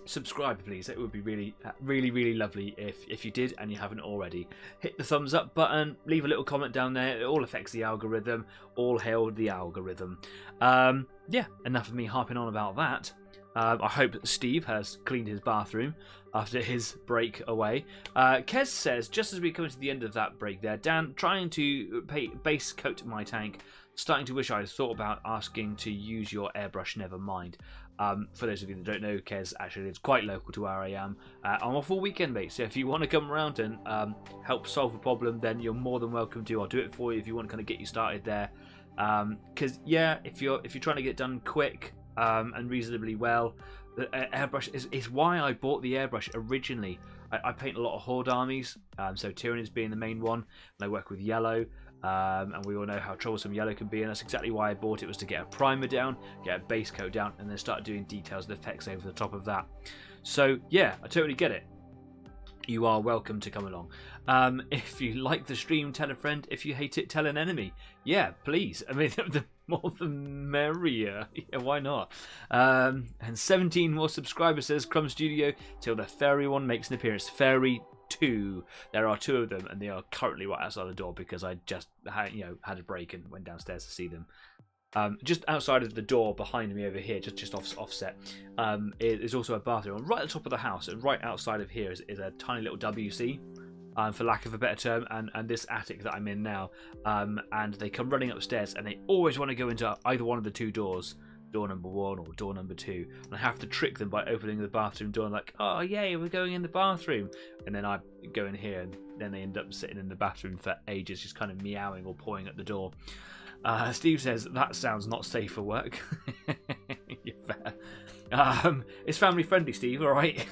Subscribe, please. It would be really, really lovely if you did and you haven't already. Hit the thumbs up button. Leave a little comment down there. It all affects the algorithm. All hail the algorithm. Yeah, enough of me harping on about that. I hope Steve has cleaned his bathroom after his break away. Kez says, just as we come to the end of that break there, Dan, trying to base coat my tank, starting to wish I had thought about asking to use your airbrush, never mind. For those of you that don't know, Kez actually lives quite local to where I am. I'm off all weekend, mate, so if you want to come around and help solve a problem, then you're more than welcome to. I'll do it for you if you want to kind of get you started there. Because, yeah, if you're trying to get it done quick, and reasonably well, the airbrush is why I bought the airbrush originally. I paint a lot of horde armies, so Tyranids being the main one, and I work with yellow, and we all know how troublesome yellow can be, and that's exactly why I bought it, was to get a primer down, get a base coat down, and then start doing details and effects over the top of that. So yeah, I totally get it. You are welcome to come along. If you like the stream, tell a friend. If you hate it, tell an enemy. Yeah, please. I mean, the more the merrier. Yeah, why not? And 17 more subscribers, says Crumb Studio, till the fairy one makes an appearance. Fairy 2. There are 2 of them, and they are currently right outside the door because I just had a break and went downstairs to see them. Just outside of the door behind me over here, just offset, is also a bathroom. And right at the top of the house and right outside of here is a tiny little WC, for lack of a better term, and this attic that I'm in now. And they come running upstairs and they always want to go into either one of the 2 doors, door number 1 or door number 2. And I have to trick them by opening the bathroom door and like, oh yay, we're going in the bathroom. And then I go in here and then they end up sitting in the bathroom for ages, just kind of meowing or pawing at the door. Steve says, that sounds not safe for work. You're fair. It's family friendly, Steve, alright?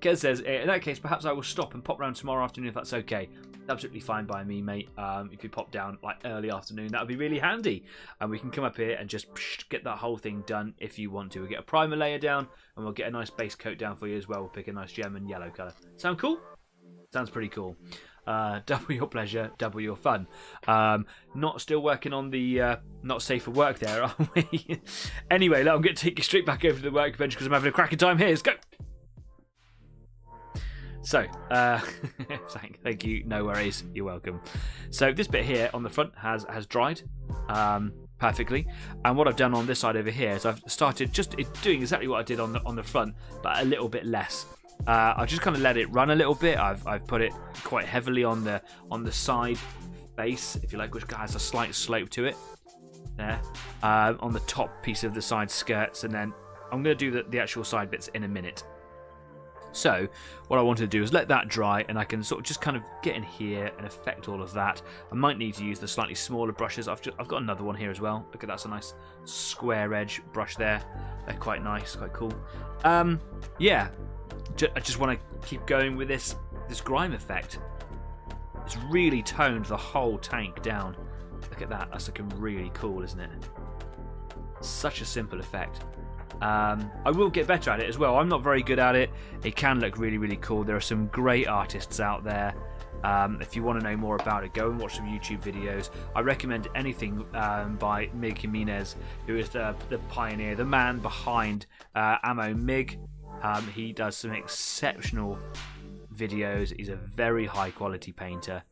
Kez says, in that case, perhaps I will stop and pop round tomorrow afternoon if that's okay. Absolutely fine by me, mate. If you pop down like early afternoon, that would be really handy. And we can come up here and just get that whole thing done if you want to. We'll get a primer layer down and we'll get a nice base coat down for you as well. We'll pick a nice gem and yellow colour. Sound cool? Sounds pretty cool. Double your pleasure, double your fun. Not still working on the not safe for work there, are we? Anyway, look, I'm going to take you straight back over to the workbench because I'm having a cracking time here. Let's go. So, thank you. No worries. You're welcome. So this bit here on the front has dried perfectly, and what I've done on this side over here is I've started just doing exactly what I did on the front, but a little bit less. I've just kind of let it run a little bit. I've put it quite heavily on the side face, if you like, which has a slight slope to it. There, on the top piece of the side skirts, and then I'm going to do the actual side bits in a minute. So what I wanted to do is let that dry, and I can sort of just kind of get in here and affect all of that. I might need to use the slightly smaller brushes. I've got another one here as well. Look at that's a nice square edge brush there. They're quite nice, quite cool. Yeah. I just want to keep going with this grime effect. It's really toned the whole tank down. Look at that. That's looking really cool, isn't it? Such a simple effect. I will get better at it as well. I'm not very good at it. It can look really, really cool. There are some great artists out there. If you want to know more about it, go and watch some YouTube videos. I recommend anything by Mig Jimenez, who is the pioneer, the man behind Ammo Mig. He does some exceptional videos. He's a very high quality painter,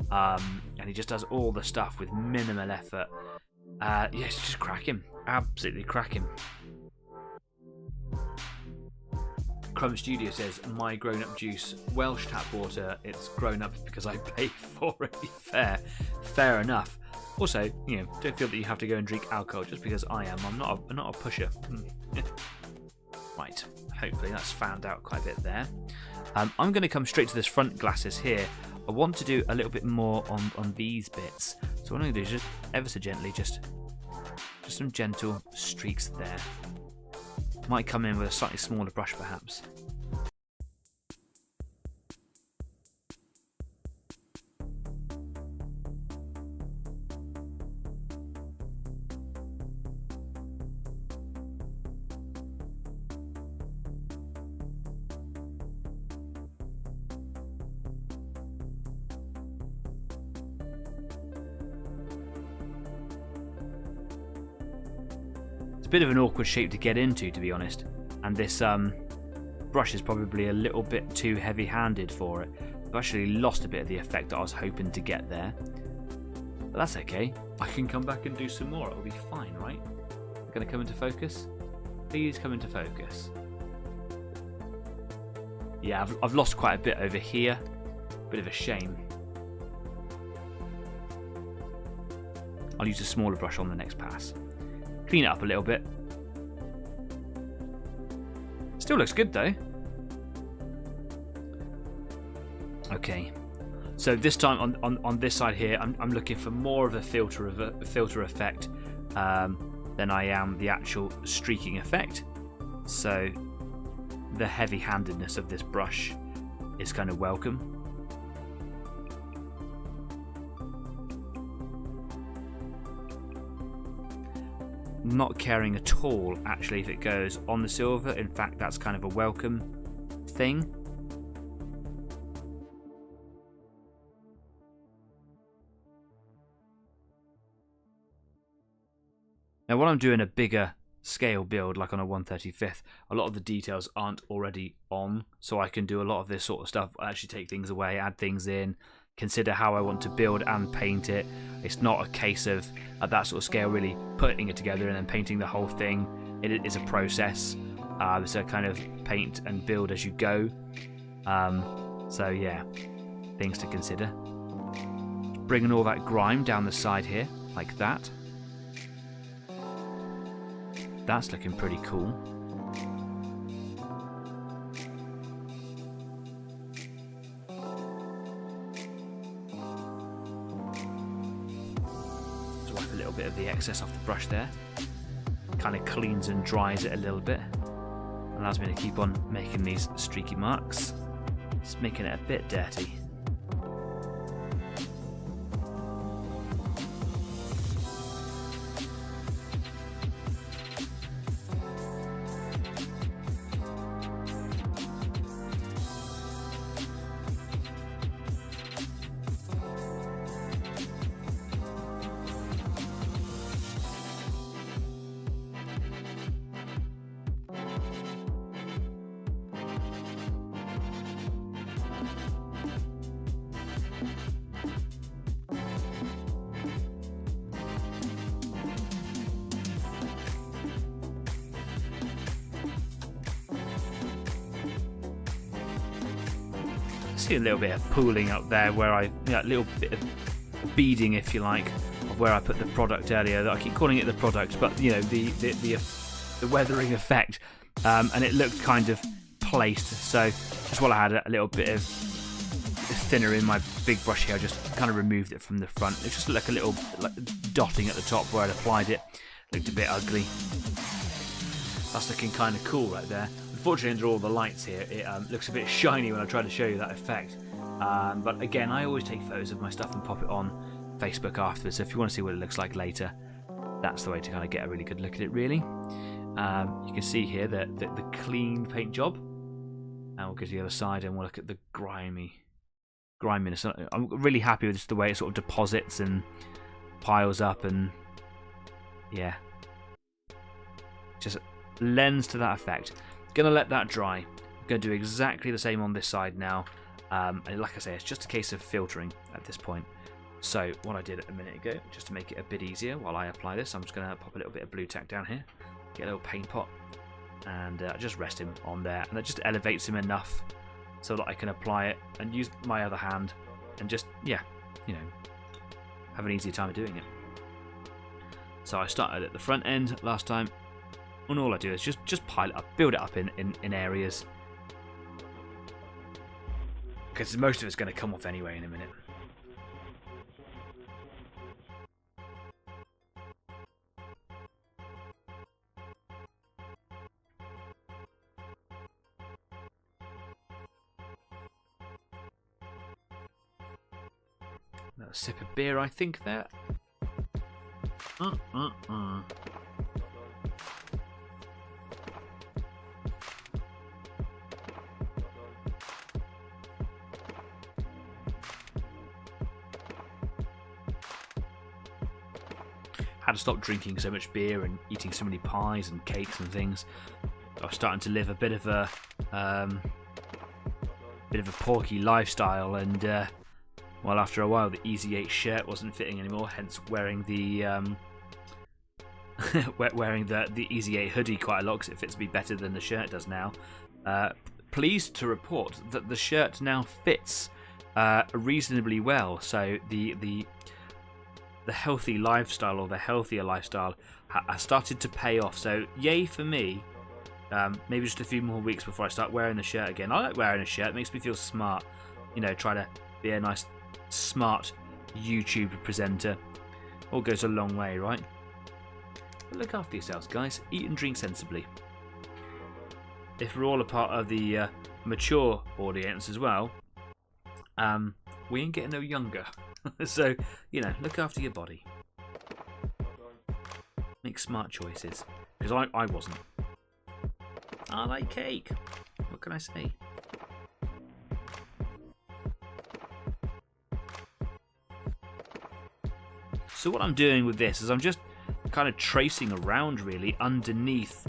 and he just does all the stuff with minimal effort. Yeah, it's just cracking, absolutely cracking. Crumb Studio says, my grown-up juice, Welsh tap water, it's grown up because I pay for it. Fair enough. Also, you know, don't feel that you have to go and drink alcohol just because I am. I'm not a pusher. Right, hopefully that's found out quite a bit there. I'm going to come straight to this front glasses here. I want to do a little bit more on these bits. So what I'm going to do is just ever so gently, just some gentle streaks there. Might come in with a slightly smaller brush perhaps. It's a bit of an awkward shape to get into, to be honest, and this brush is probably a little bit too heavy-handed for it. I've actually lost a bit of the effect that I was hoping to get there, but that's okay. I can come back and do some more. It'll be fine, right? Going to come into focus? Please come into focus. Yeah, I've lost quite a bit over here. Bit of a shame. I'll use a smaller brush on the next pass. Clean it up a little bit. Still looks good though. Okay, so this time on this side here, I'm looking for more of a filter effect than I am the actual streaking effect. So the heavy-handedness of this brush is kind of welcome. Not caring at all actually if it goes on the silver. In fact, that's kind of a welcome thing. Now when I'm doing a bigger scale build like on a 1/35th, a lot of the details aren't already on, so I can do a lot of this sort of stuff. I actually take things away, add things in, consider how I want to build and paint it. It's not a case of, at that sort of scale, really putting it together and then painting the whole thing. It is a process. It's a kind of paint and build as you go. So yeah, things to consider. Bringing all that grime down the side here, like that. That's looking pretty cool. Bit of the excess off the brush there, kind of cleans and dries it a little bit, allows me to keep on making these streaky marks, just making it a bit dirty. See a little bit of pooling up there where a little bit of beading, if you like, of where I put the product earlier. I keep calling it the product, but you know, the weathering effect, and it looked kind of placed. So just while I had a little bit of thinner in my big brush here, I just kind of removed it from the front. It just looked like a little dotting at the top where I'd applied it. Looked a bit ugly. That's looking kind of cool right there. Unfortunately, under all the lights here, it looks a bit shiny when I try to show you that effect. But again, I always take photos of my stuff and pop it on Facebook afterwards. So if you want to see what it looks like later, that's the way to kind of get a really good look at it, really. You can see here the clean paint job. And we'll go to the other side and we'll look at the griminess. I'm really happy with just the way it sort of deposits and piles up, and yeah, just lends to that effect. Gonna let that dry. I'm gonna do exactly the same on this side now, and like I say, it's just a case of filtering at this point. So what I did a minute ago, just to make it a bit easier while I apply this, I'm just gonna pop a little bit of blue tack down here, get a little paint pot, and I just rest him on there, and that just elevates him enough so that I can apply it and use my other hand and just, yeah, you know, have an easier time of doing it. So I started at the front end last time, and all I do is just pile it up, build it up in areas, because most of it's going to come off anyway in a minute. Another sip of beer, I think, there. Had to stop drinking so much beer and eating so many pies and cakes and things. I was starting to live a bit of a porky lifestyle, and well, after a while, the Easy 8 shirt wasn't fitting anymore. Hence, wearing the the Easy 8 hoodie quite a lot, because it fits me better than the shirt does now. Pleased to report that the shirt now fits reasonably well. So the healthy lifestyle, or the healthier lifestyle, has started to pay off. So yay for me. Maybe just a few more weeks before I start wearing the shirt again. I like wearing a shirt. It makes me feel smart. You know, try to be a nice, smart YouTube presenter. All goes a long way, right? But look after yourselves, guys. Eat and drink sensibly. If we're all a part of the mature audience as well, we ain't getting no younger. So, you know, look after your body. Make smart choices. Because I wasn't. I like cake. What can I say? So what I'm doing with this is I'm just kind of tracing around, really, underneath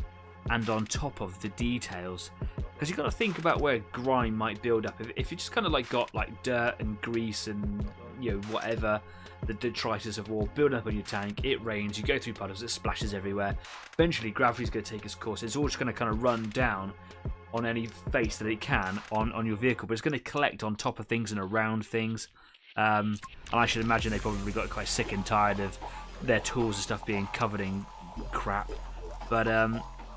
and on top of the details. Because you've got to think about where grime might build up. If you just kind of like got like dirt and grease and, you know, whatever, the detritus of war building up on your tank, it rains, you go through puddles, it splashes everywhere. Eventually gravity's going to take its course. It's all just going to kind of run down on any face that it can on your vehicle, but it's going to collect on top of things and around things. And I should imagine they probably got quite sick and tired of their tools and stuff being covered in crap. But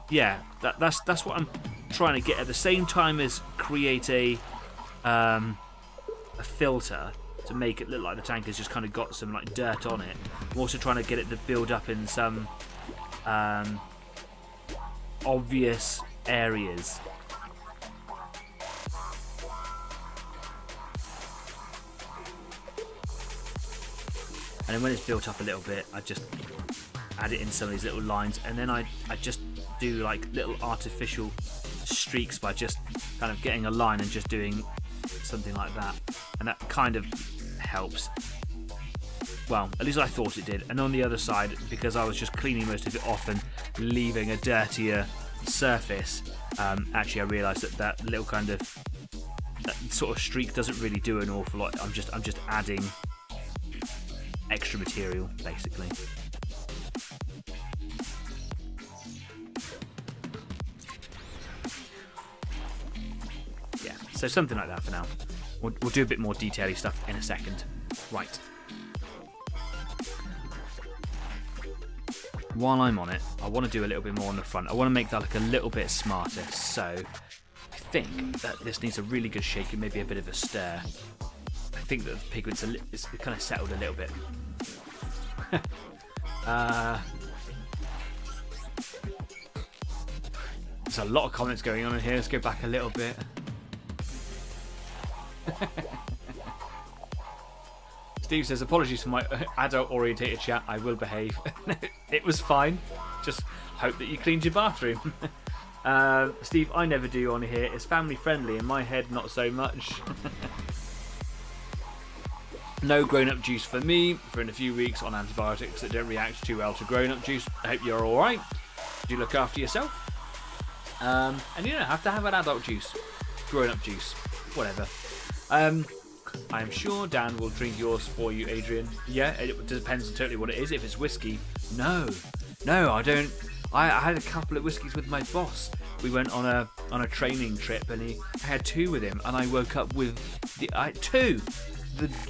yeah, that's what I'm trying to get at the same time as create a filter to make it look like the tank has just kind of got some like dirt on it. I'm also trying to get it to build up in some obvious areas. And then when it's built up a little bit, I just add it in some of these little lines, and then I just do like little artificial streaks by just kind of getting a line and just doing something like that, and that kind of helps. Well, at least I thought it did. And on the other side, because I was just cleaning most of it off and leaving a dirtier surface, actually I realised that little kind of that sort of streak doesn't really do an awful lot. I'm just adding extra material, basically. Yeah, so something like that for now. We'll do a bit more detail-y stuff in a second. Right. While I'm on it, I want to do a little bit more on the front. I want to make that look a little bit smarter, so I think that this needs a really good shake and maybe a bit of a stir. I think that the pigment's it's kind of settled a little bit. There's a lot of comments going on in here. Let's go back a little bit. Steve says, apologies for my adult-orientated chat. I will behave. It was fine. Just hope that you cleaned your bathroom. Steve, I never do on here. It's family-friendly. In my head, not so much. No grown-up juice for me for in a few weeks on antibiotics that don't react too well to grown-up juice. I hope you're alright. Do look after yourself. And you don't have to have an adult juice. Grown-up juice. Whatever. I'm sure Dan will drink yours for you, Adrian. Yeah, it depends on totally what it is. If it's whiskey, no, I don't. I had a couple of whiskeys with my boss, we went on a training trip, and I had 2 with him, and I woke up with the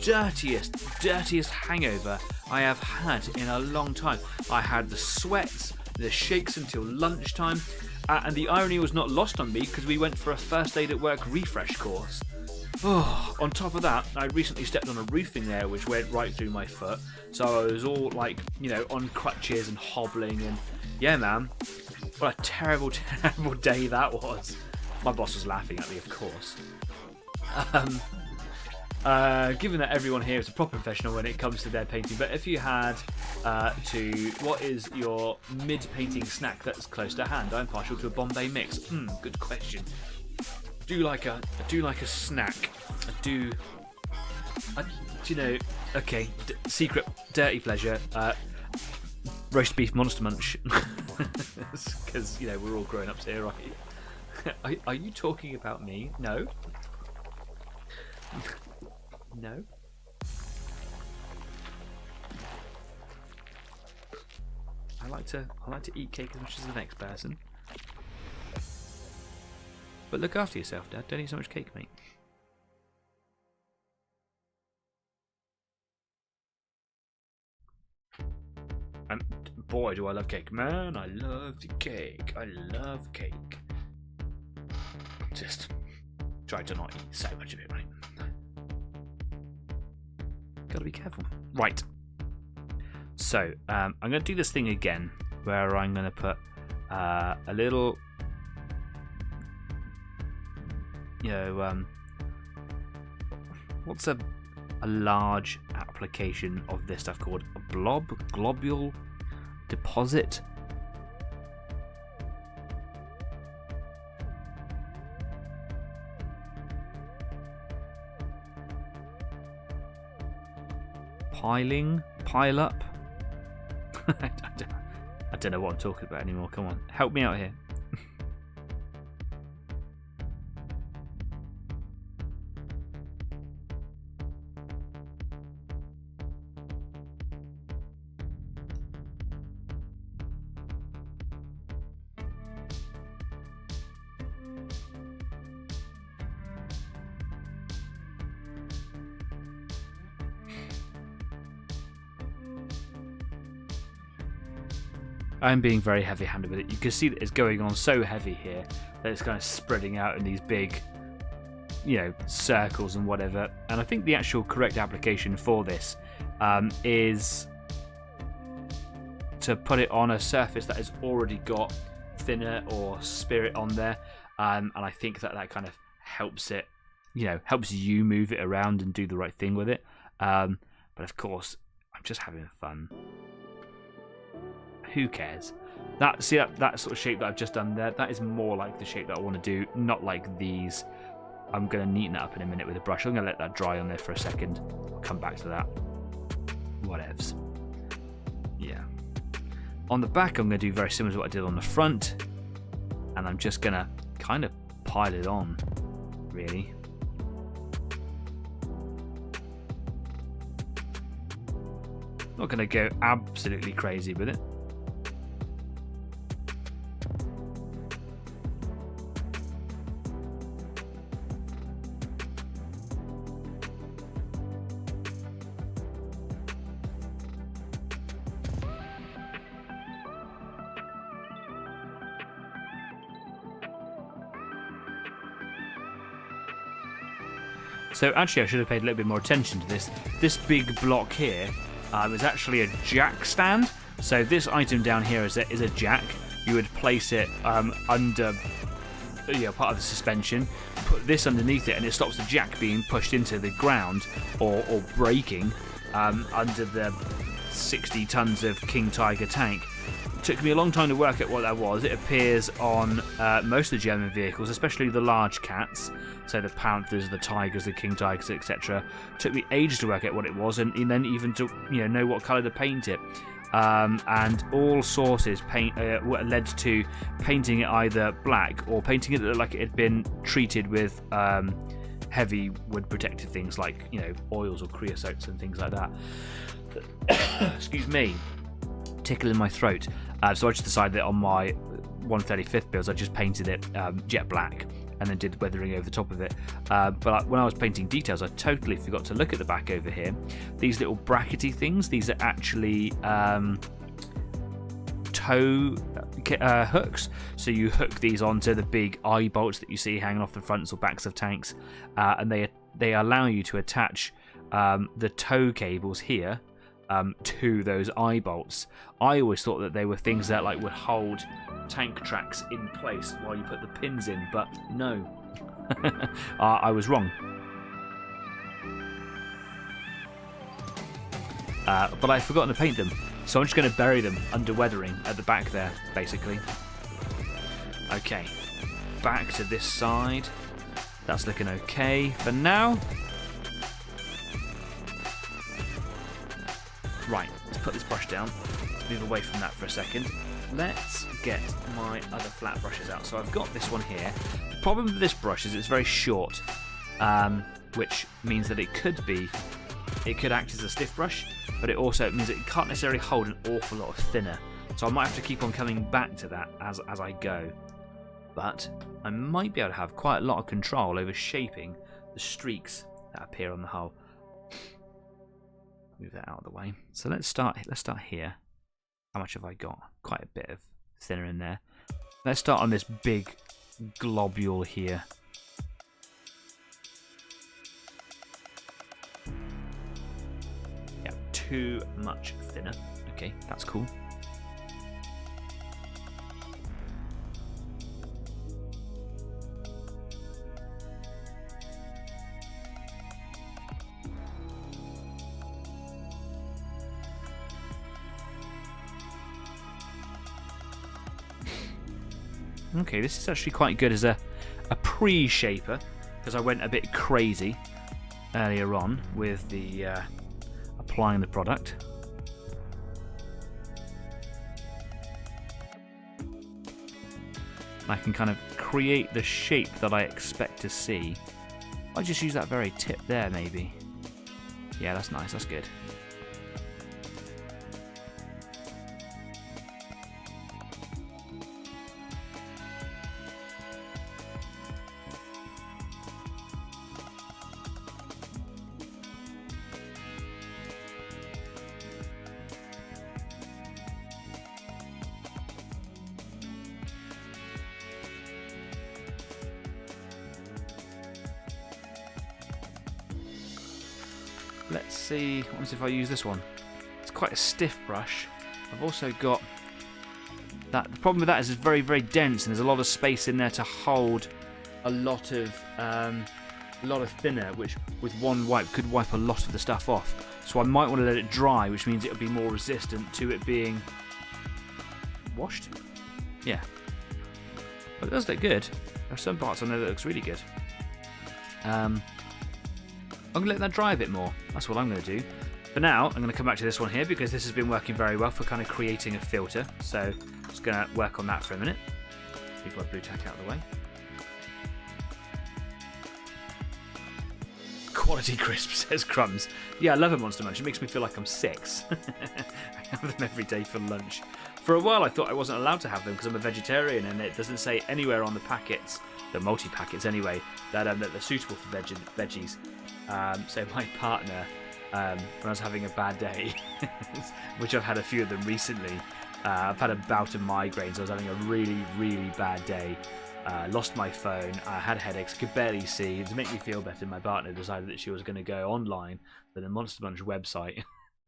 dirtiest hangover I have had in a long time. I had the sweats, the shakes until lunchtime, and the irony was not lost on me because we went for a first aid at work refresh course. Oh, on top of that, I recently stepped on a roofing there which went right through my foot, so I was all like, on crutches and hobbling, and yeah, man, what a terrible day that was. My boss was laughing at me, of course. Given that everyone here is a proper professional when it comes to their painting, but if you had what is your mid-painting snack that's close to hand? I'm partial to a Bombay mix. Good question. I do like a snack. Okay, secret dirty pleasure. Roast beef Monster Munch. Because, we're all grown-ups here, right? Are you talking about me? No? No? I like to eat cake as much as the next person. But look after yourself, Dad. Don't eat so much cake, mate. And boy, do I love cake. Man, I love the cake. I love cake. Just try to not eat so much of it, right? Gotta be careful. Right. So, I'm going to do this thing again, where I'm going to put a little... what's a large application of this stuff called? A globule deposit? Pile up? I don't know what I'm talking about anymore. Come on, help me out here. I'm being very heavy-handed with it. You can see that it's going on so heavy here that it's kind of spreading out in these big, circles and whatever. And I think the actual correct application for this is to put it on a surface that has already got thinner or spirit on there. And I think that kind of helps it, helps you move it around and do the right thing with it. But of course, I'm just having fun. Who cares? That sort of shape that I've just done there, that is more like the shape that I want to do, not like these. I'm going to neaten it up in a minute with a brush. I'm going to let that dry on there for a second. I'll come back to that. Whatevs. Yeah. On the back, I'm going to do very similar to what I did on the front. And I'm just going to kind of pile it on, really. Not going to go absolutely crazy with it. So actually I should have paid a little bit more attention to this. This big block here is actually a jack stand. So this item down here is a jack. You would place it under part of the suspension, put this underneath it, and it stops the jack being pushed into the ground or breaking under the 60 tons of King Tiger tank. It took me a long time to work out what that was. It appears on most of the German vehicles, especially the large cats, so the Panthers, the Tigers, the King Tigers, etc. Took me ages to work out what it was, and then even to know what colour to paint it. And all sources led to painting it either black or painting it like it had been treated with heavy wood protective things like oils or creosotes and things like that. Excuse me, tickle in my throat. So I just decided that on my 1/35 builds, I just painted it jet black and then did weathering over the top of it. But when I was painting details, I totally forgot to look at the back over here. These little brackety things, these are actually tow hooks. So you hook these onto the big eye bolts that you see hanging off the fronts or backs of tanks, and they allow you to attach the tow cables here to those eye bolts. I always thought that they were things that like would hold tank tracks in place while you put the pins in, but no. I was wrong. But I've forgotten to paint them, so I'm just going to bury them under weathering at the back there, basically. Okay, back to this side. That's looking okay for now. Right, let's put this brush down. Let's move away from that for a second. Let's get my other flat brushes out. So I've got this one here. The problem with this brush is it's very short, which means that it could act as a stiff brush, but it also means that it can't necessarily hold an awful lot of thinner. So I might have to keep on coming back to that as I go. But I might be able to have quite a lot of control over shaping the streaks that appear on the hull. Move that out of the way. So let's start here. How much have I got? Quite a bit of thinner in there. Let's start on this big globule here. Yeah, too much thinner. Okay, that's cool. Okay, this is actually quite good as a pre-shaper, because I went a bit crazy earlier on with the applying the product. I can kind of create the shape that I expect to see. I'll just use that very tip there, maybe. Yeah, that's nice, that's good. Let's see, what if I use this one? It's quite a stiff brush. I've also got that. The problem with that is it's very, very dense, and there's a lot of space in there to hold a lot of thinner, which with one wipe could wipe a lot of the stuff off. So I might want to let it dry, which means it'll be more resistant to it being washed. Yeah, but it does look good. There are some parts on there that looks really good. I'm going to let that dry a bit more. That's what I'm going to do. For now, I'm going to come back to this one here because this has been working very well for kind of creating a filter. So I'm just going to work on that for a minute. Leave my blue tack out of the way. Quality crisp, says Crumbs. Yeah, I love a Monster Munch. It makes me feel like I'm 6. I have them every day for lunch. For a while I thought I wasn't allowed to have them because I'm a vegetarian, and it doesn't say anywhere on the packets, the multi-packets anyway, that they're suitable for veggies. So my partner, when I was having a bad day, which I've had a few of them recently, I've had a bout of migraines. I was having a really, really bad day. Lost my phone, I had headaches, could barely see. To make me feel better, my partner decided that she was going to go online to the Monster Munch website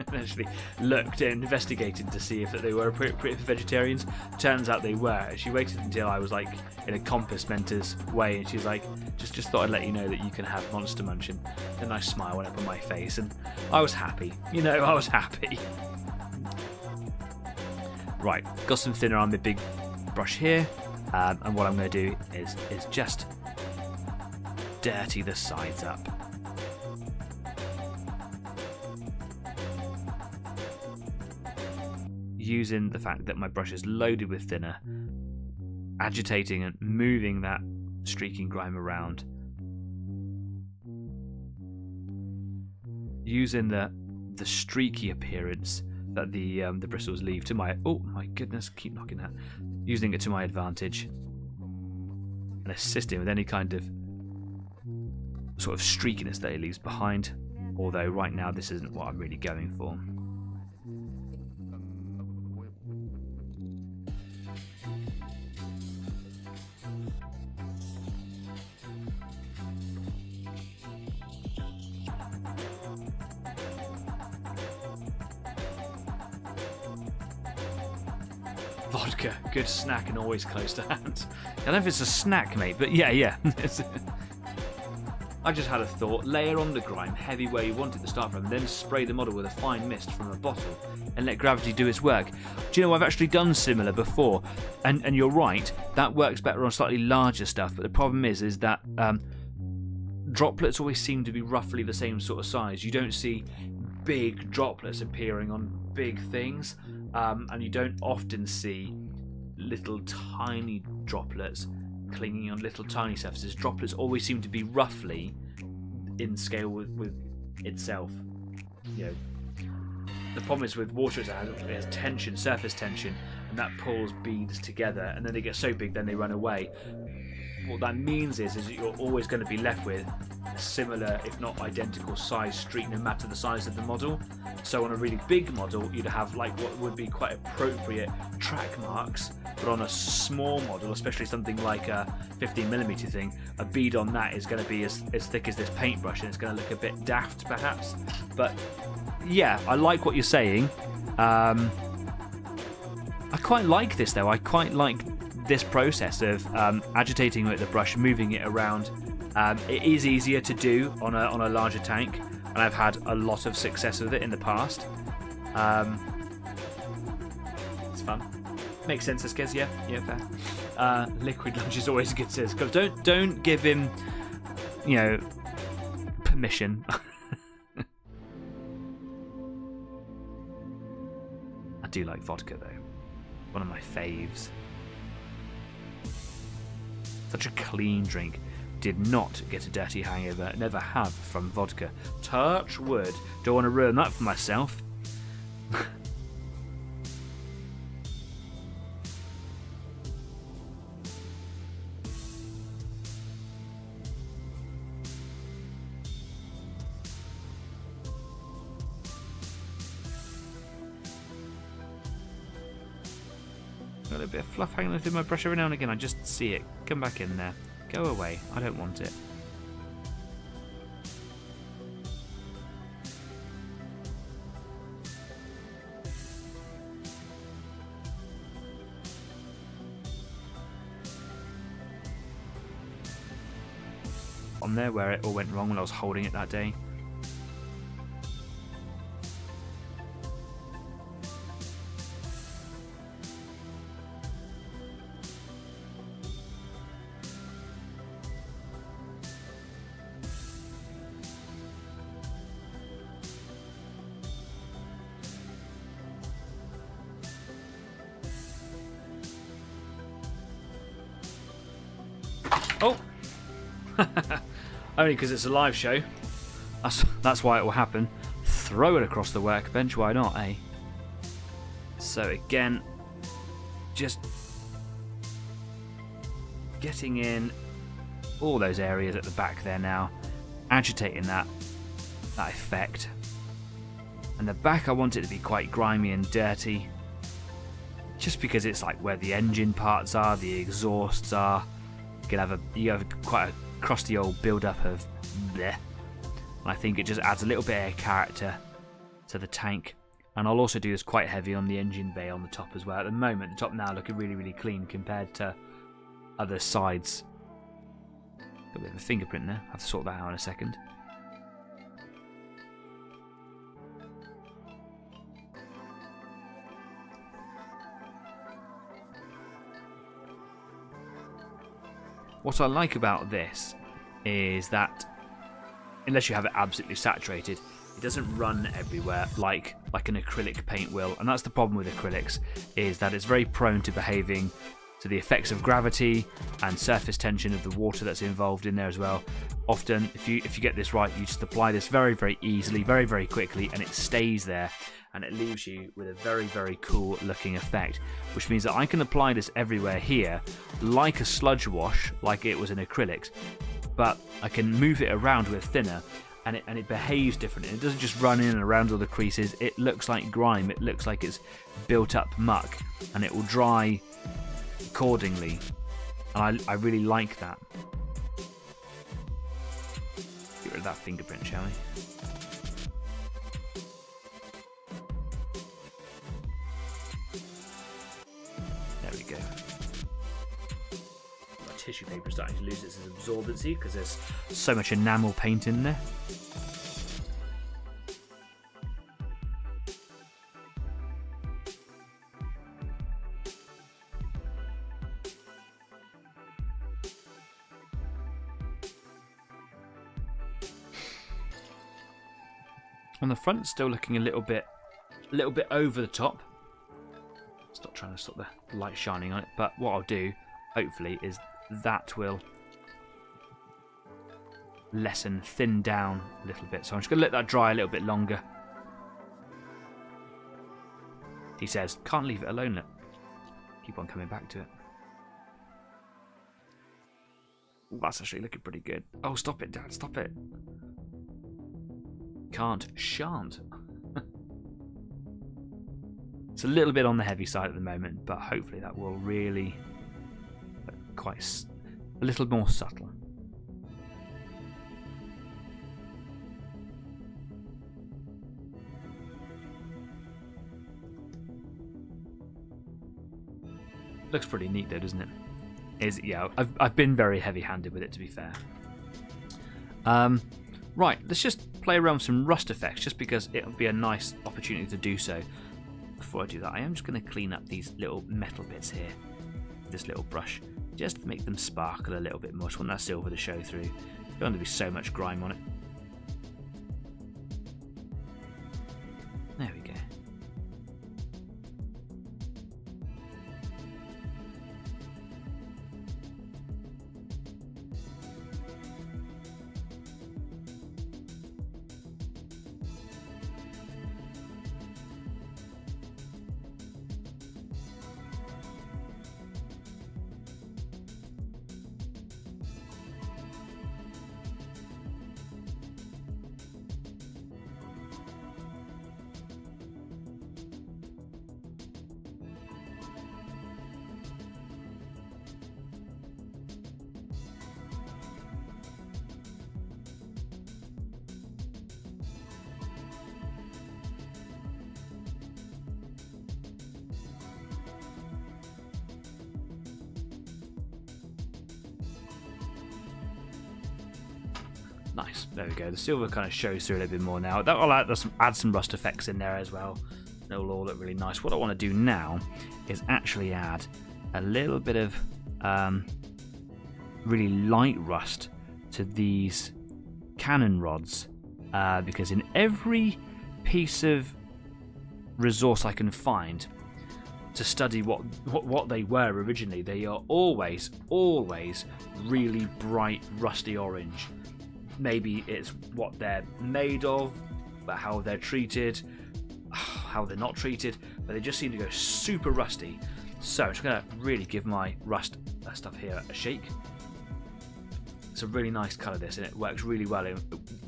and actually looked and investigated to see if they were appropriate for vegetarians. Turns out they were. She waited until I was like in a compass mentor's way, and she was like, just thought I'd let you know that you can have Monster Munch. And a nice smile went up on my face, and I was happy. You know, I was happy. Right, got some thinner on the big brush here. And what I'm going to do is just dirty the sides up. Using the fact that my brush is loaded with thinner, agitating and moving that streaking grime around. Using the streaky appearance that the bristles leave to my... Oh my goodness, keep knocking that. Using it to my advantage. And assisting with any kind of sort of streakiness that it leaves behind. Although right now this isn't what I'm really going for. Vodka, good snack and always close to hand. I don't know if it's a snack, mate, but yeah. I just had a thought, layer on the grime, heavy where you want it to start from, then spray the model with a fine mist from a bottle and let gravity do its work. Do you know, I've actually done similar before, and you're right, that works better on slightly larger stuff, but the problem is that droplets always seem to be roughly the same sort of size. You don't see big droplets appearing on big things. And you don't often see little tiny droplets clinging on little tiny surfaces. Droplets always seem to be roughly in scale with itself. You know, the problem is with water, it has tension, surface tension, and that pulls beads together, and then they get so big, then they run away. What that means is that you're always going to be left with a similar, if not identical, size streak, no matter the size of the model. So on a really big model, you'd have like what would be quite appropriate track marks, but on a small model, especially something like a 15mm thing, a bead on that is going to be as thick as this paintbrush, and it's going to look a bit daft, perhaps. But yeah, I like what you're saying. I quite like this, though. I quite like this process of agitating with the brush, moving it around. It is easier to do on a larger tank, and I've had a lot of success with it in the past. It's fun. Makes sense, Eskez. Yeah, fair. Liquid lunge is always a good sense. Don't give him, permission. I do like vodka though. One of my faves. Such a clean drink. Did not get a dirty hangover. Never have from vodka. Touch wood. Don't want to ruin that for myself. Got a bit of fluff hanging through my brush every now and again. I just see it. Come back in there. Go away. I don't want it. On there where it all went wrong when I was holding it that day. Oh! Only because it's a live show. That's why it will happen. Throw it across the workbench, why not, eh? So again, just getting in all those areas at the back there now, agitating that effect. And the back, I want it to be quite grimy and dirty, just because it's like where the engine parts are, the exhausts are. You have quite a crusty old build-up of bleh. And I think it just adds a little bit of character to the tank. And I'll also do this quite heavy on the engine bay on the top as well. At the moment, the top now looking really, really clean compared to other sides. Got a bit of a fingerprint there. I'll have to sort that out in a second. What I like about this is that, unless you have it absolutely saturated, it doesn't run everywhere like an acrylic paint will. And that's the problem with acrylics, is that it's very prone to behaving So the effects of gravity and surface tension of the water that's involved in there as well. Often, if you get this right, you just apply this very, very easily, very, very quickly, and it stays there, and it leaves you with a very, very cool looking effect, which means that I can apply this everywhere here like a sludge wash, like it was in acrylics, but I can move it around with thinner, and it behaves differently. It doesn't just run in and around all the creases. It looks like grime. It looks like it's built up muck, and it will dry accordingly, and I really like that. Get rid of that fingerprint, shall we? There we go. My tissue paper is starting to lose its absorbency because there's so much enamel paint in there. On the front, still looking a little bit over the top. Stop trying to stop the light shining on it. But what I'll do, hopefully, is that will thin down a little bit. So I'm just going to let that dry a little bit longer. He says, can't leave it alone. Look. Keep on coming back to it. Ooh, that's actually looking pretty good. Oh, stop it, Dad. Stop it. Shan't. It's a little bit on the heavy side at the moment, but hopefully that will really look a little more subtle. Looks pretty neat though, doesn't it? Yeah, I've been very heavy-handed with it, to be fair. Right, let's just play around with some rust effects, just because it'll be a nice opportunity to do so. Before I do that, I am just going to clean up these little metal bits here with this little brush, just to make them sparkle a little bit more. I just want that silver to show through. Don't want to be so much grime on it. There we go. Nice, there we go. The silver kind of shows through a little bit more now. That'll add some rust effects in there as well. It'll all look really nice. What I want to do now is actually add a little bit of really light rust to these cannon rods, because in every piece of resource I can find to study what they were originally, they are always really bright rusty orange. Maybe it's what they're made of, but how they're treated, how they're not treated, but they just seem to go super rusty. So I'm just going to really give my rust stuff here a shake. It's a really nice colour, this, and it works really well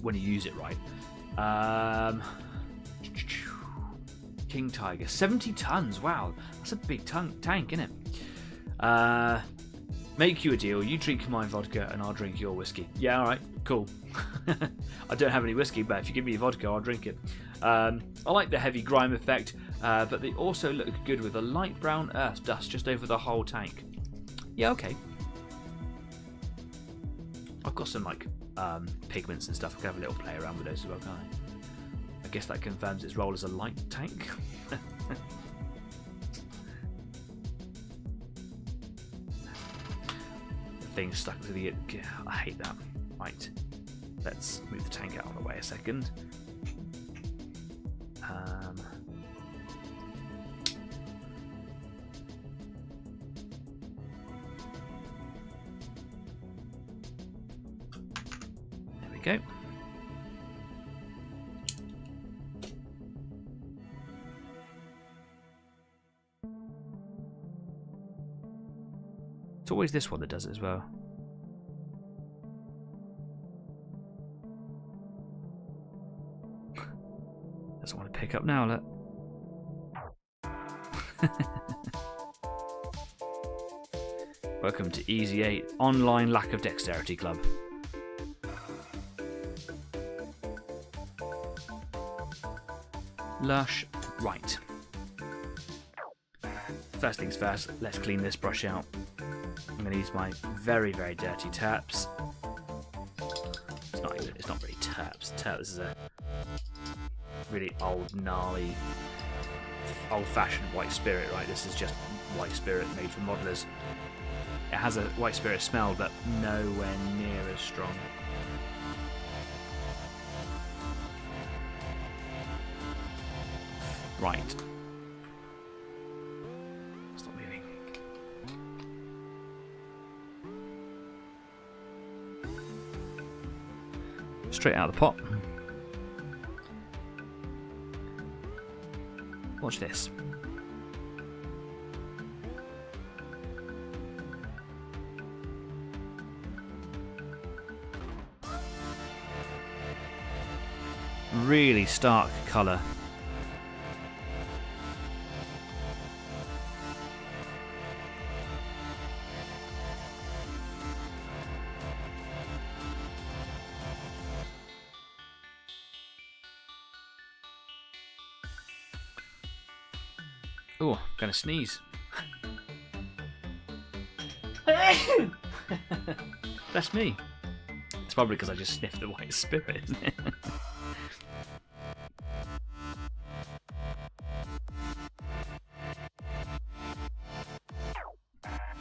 when you use it right. King Tiger, 70 tons, wow, that's a big tank, isn't it? Make you a deal, you drink my vodka and I'll drink your whiskey. Yeah, alright, cool. I don't have any whiskey, but if you give me vodka, I'll drink it. I like the heavy grime effect, but they also look good with a light brown earth dust just over the whole tank. Yeah, okay. I've got some like pigments and stuff. I can have a little play around with those as well, can't I? I guess that confirms its role as a light tank. Thing stuck to the... I hate that. Right, let's move the tank out of the way a second. always this one that does it as well. Doesn't want to pick up now, look. Welcome to Easy 8 Online Lack of Dexterity Club. Lush. Right. First things first, let's clean this brush out. I'm going to use my very, very dirty taps. It's not really taps. This is a really old, gnarly, old-fashioned white spirit, right? This is just white spirit made for modelers. It has a white spirit smell, but nowhere near as strong. Right. Stop moving. Straight out of the pot. Watch this. Really stark colour. Oh, I'm gonna sneeze. That's me. It's probably because I just sniffed the white spirit, isn't it?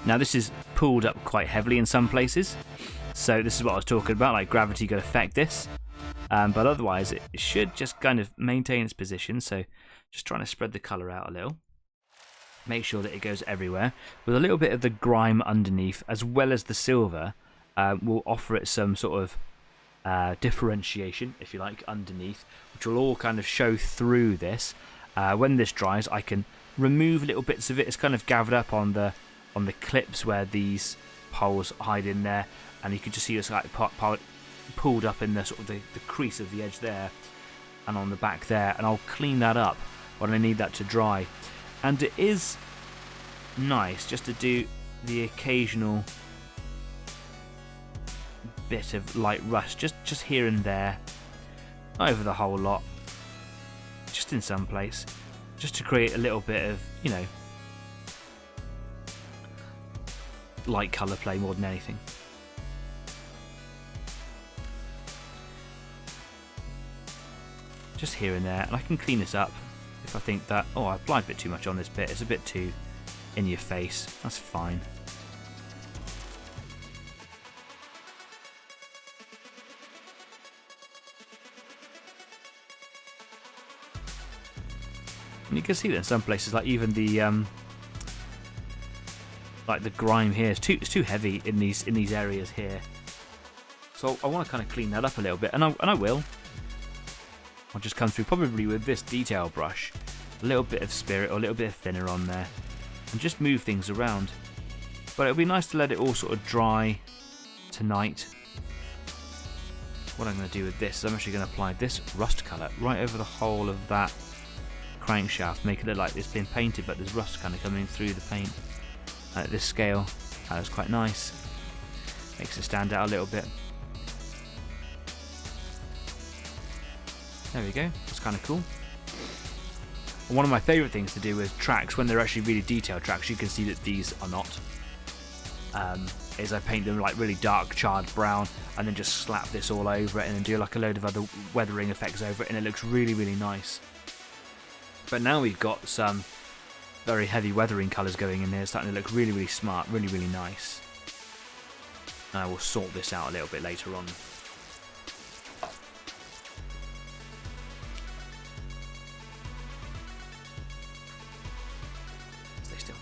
Now this is pulled up quite heavily in some places, so this is what I was talking about, like gravity could affect this, but otherwise it should just kind of maintain its position, so just trying to spread the colour out a little. Make sure that it goes everywhere, with a little bit of the grime underneath, as well as the silver, will offer it some sort of differentiation, if you like, underneath, which will all kind of show through this. When this dries, I can remove little bits of it. It's kind of gathered up on the clips where these poles hide in there, and you can just see it's like pulled up in the sort of the crease of the edge there, and on the back there. And I'll clean that up when I need that to dry. And it is nice just to do the occasional bit of light rust, just here and there, not over the whole lot, just in some place, just to create a little bit of, you know, light colour play more than anything. Just here and there, and I can clean this up if I think that, oh, I applied a bit too much on this bit, it's a bit too in your face, that's fine. And you can see that in some places, like even the like the grime here is too heavy in these areas here. So I want to kind of clean that up a little bit, and I will. I'll just come through probably with this detail brush, a little bit of spirit or a little bit of thinner on there, and just move things around. But it'll be nice to let it all sort of dry tonight. What I'm going to do with this is I'm actually going to apply this rust colour right over the whole of that crankshaft, make it look like it's been painted, but there's rust kind of coming through the paint. At this scale, that was quite nice. Makes it stand out a little bit. There we go, that's kind of cool. And one of my favourite things to do with tracks, when they're actually really detailed tracks, you can see that these are not, is I paint them like really dark charred brown, and then just slap this all over it, and then do like a load of other weathering effects over it, and it looks really, really nice. But now we've got some very heavy weathering colours going in there, starting to look really, really smart, really, really nice. And I will sort this out a little bit later on. Stay still.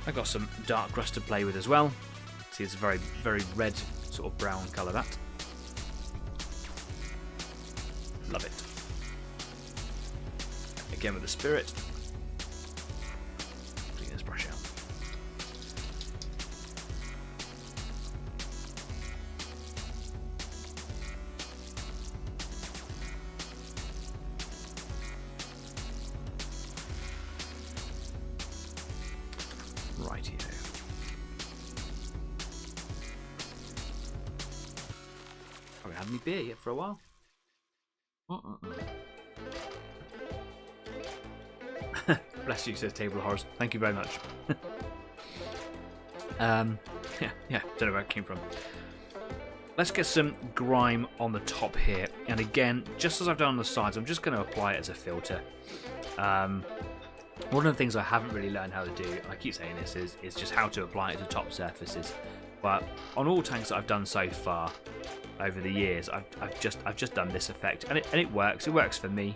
I've got some dark rust to play with as well. See, it's a very, very red sort of brown colour, that. Love it. again with the spirit. Clean this brush out. Rightio. Haven't had any beer yet for a while. Bless you, says Table Horrors. Thank you very much. Yeah, don't know where it came from. Let's get some grime on the top here. And again, just as I've done on the sides, I'm just going to apply it as a filter. One of the things I haven't really learned how to do, and I keep saying this, is just how to apply it to top surfaces. But on all tanks that I've done so far over the years, I've just done this effect, and it works. It works for me.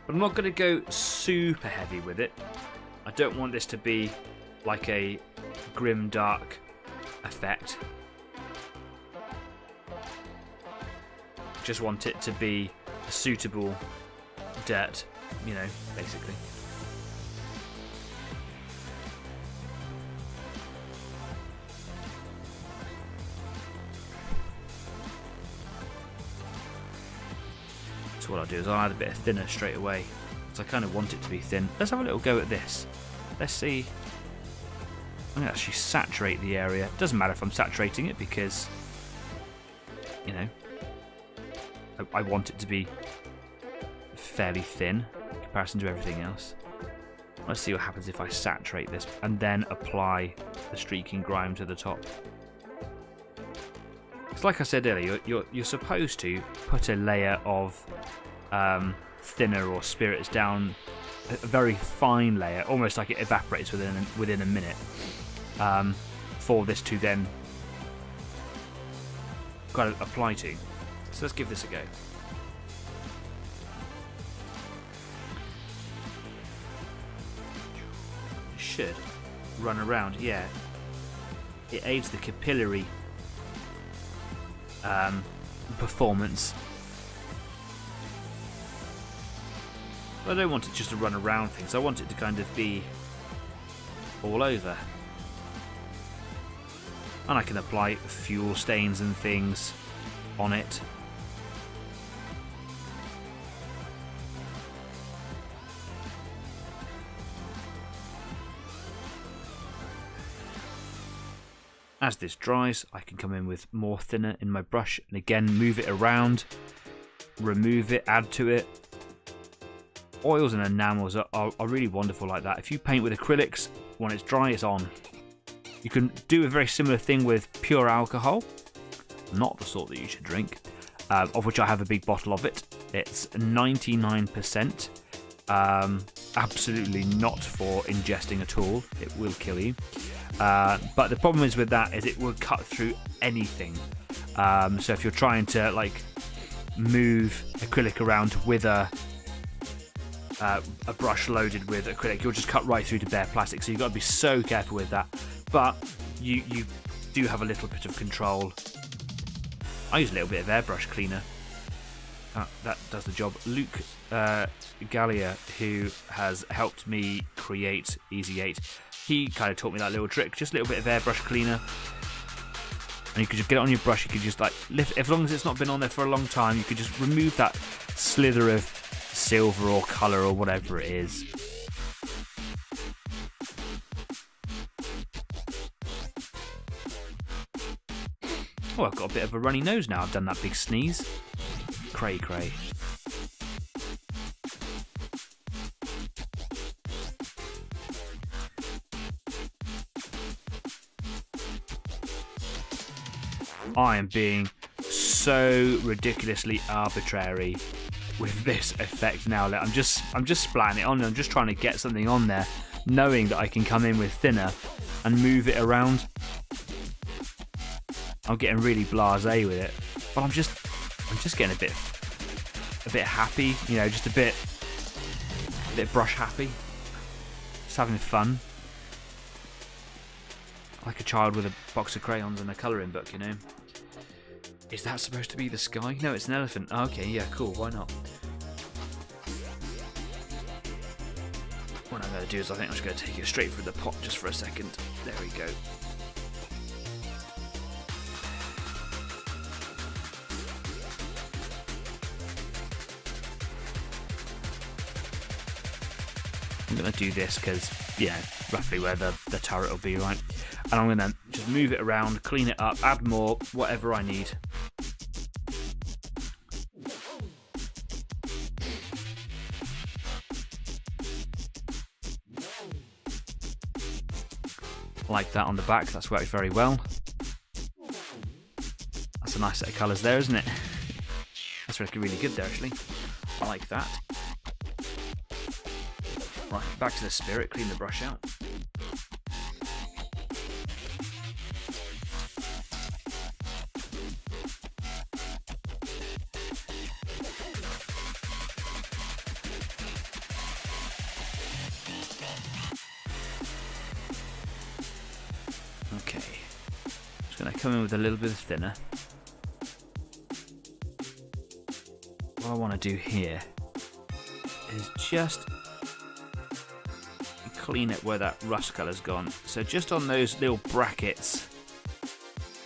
But I'm not going to go super heavy with it. I don't want this to be like a grim dark effect. Just want it to be a suitable dirt, you know, basically. So what I'll do is I'll add a bit of thinner straight away, because I kind of want it to be thin. Let's have a little go at this. Let's see. I'm going to actually saturate the area. It doesn't matter if I'm saturating it, because, you know, I want it to be fairly thin in comparison to everything else. Let's see what happens if I saturate this and then apply the streaking grime to the top. Because like I said earlier, you're supposed to put a layer of thinner or spirits down, a very fine layer, almost like it evaporates within a minute, for this to then kind of apply to. So let's give this a go. It should run around, yeah. It aids the capillary performance. I don't want it just to run around things, I want it to kind of be all over. And I can apply fuel stains and things on it. As this dries, I can come in with more thinner in my brush and again move it around, remove it, add to it. Oils and enamels are really wonderful like that. If you paint with acrylics, when it's dry, it's on. You can do a very similar thing with pure alcohol, not the sort that you should drink, of which I have a big bottle of it. It's 99%, absolutely not for ingesting at all. It will kill you. But the problem is with that is it will cut through anything. So if you're trying to like move acrylic around with a brush loaded with acrylic, you'll just cut right through to bare plastic. So you've got to be so careful with that. But you do have a little bit of control. I use a little bit of airbrush cleaner. That does the job. Luke Gallia, who has helped me create Easy 8, he kind of taught me that little trick. Just a little bit of airbrush cleaner, and you could just get it on your brush. You could just like lift, as long as it's not been on there for a long time, you could just remove that slither of silver or colour or whatever it is. Oh, I've got a bit of a runny nose now. I've done that big sneeze. Cray cray. I am being so ridiculously arbitrary with this effect now. I'm just splatting it on, and I'm just trying to get something on there, knowing that I can come in with thinner and move it around. I'm getting really blasé with it, but I'm just getting a bit happy, you know, just a bit brush happy, just having fun, like a child with a box of crayons and a colouring book, you know. Is that supposed to be the sky? No, it's an elephant. Oh, okay, yeah, cool. Why not? going to do is I think I'm just going to take it straight through the pot just for a second. There we go. I'm going to do this because, yeah, roughly where the turret will be, right? And I'm going to just move it around, clean it up, add more, whatever I need. Like that on the back, that's worked very well. That's a nice set of colours there, isn't it? That's looking really good there, actually. I like that. Right, back to the spirit, clean the brush out. Okay, just going to come in with a little bit of thinner. What I want to do here is just clean it where that rust colour's gone. So just on those little brackets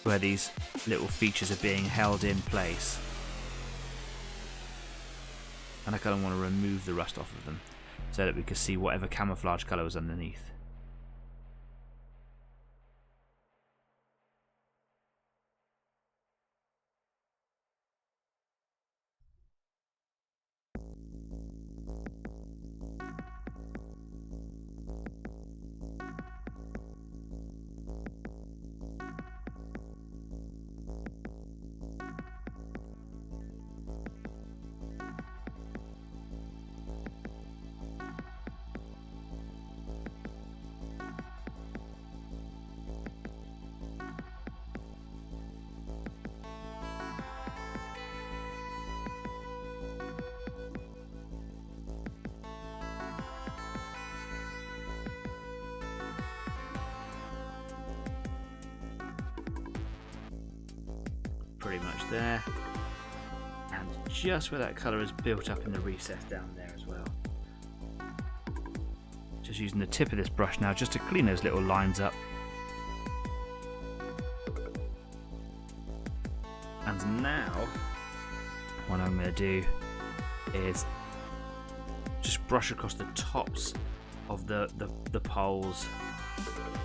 where these little features are being held in place. And I kind of want to remove the rust off of them so that we can see whatever camouflage colour was underneath. Pretty much there, and just where that colour is built up in the recess down there as well. Just using the tip of this brush now just to clean those little lines up. And now what I'm going to do is just brush across the tops of the poles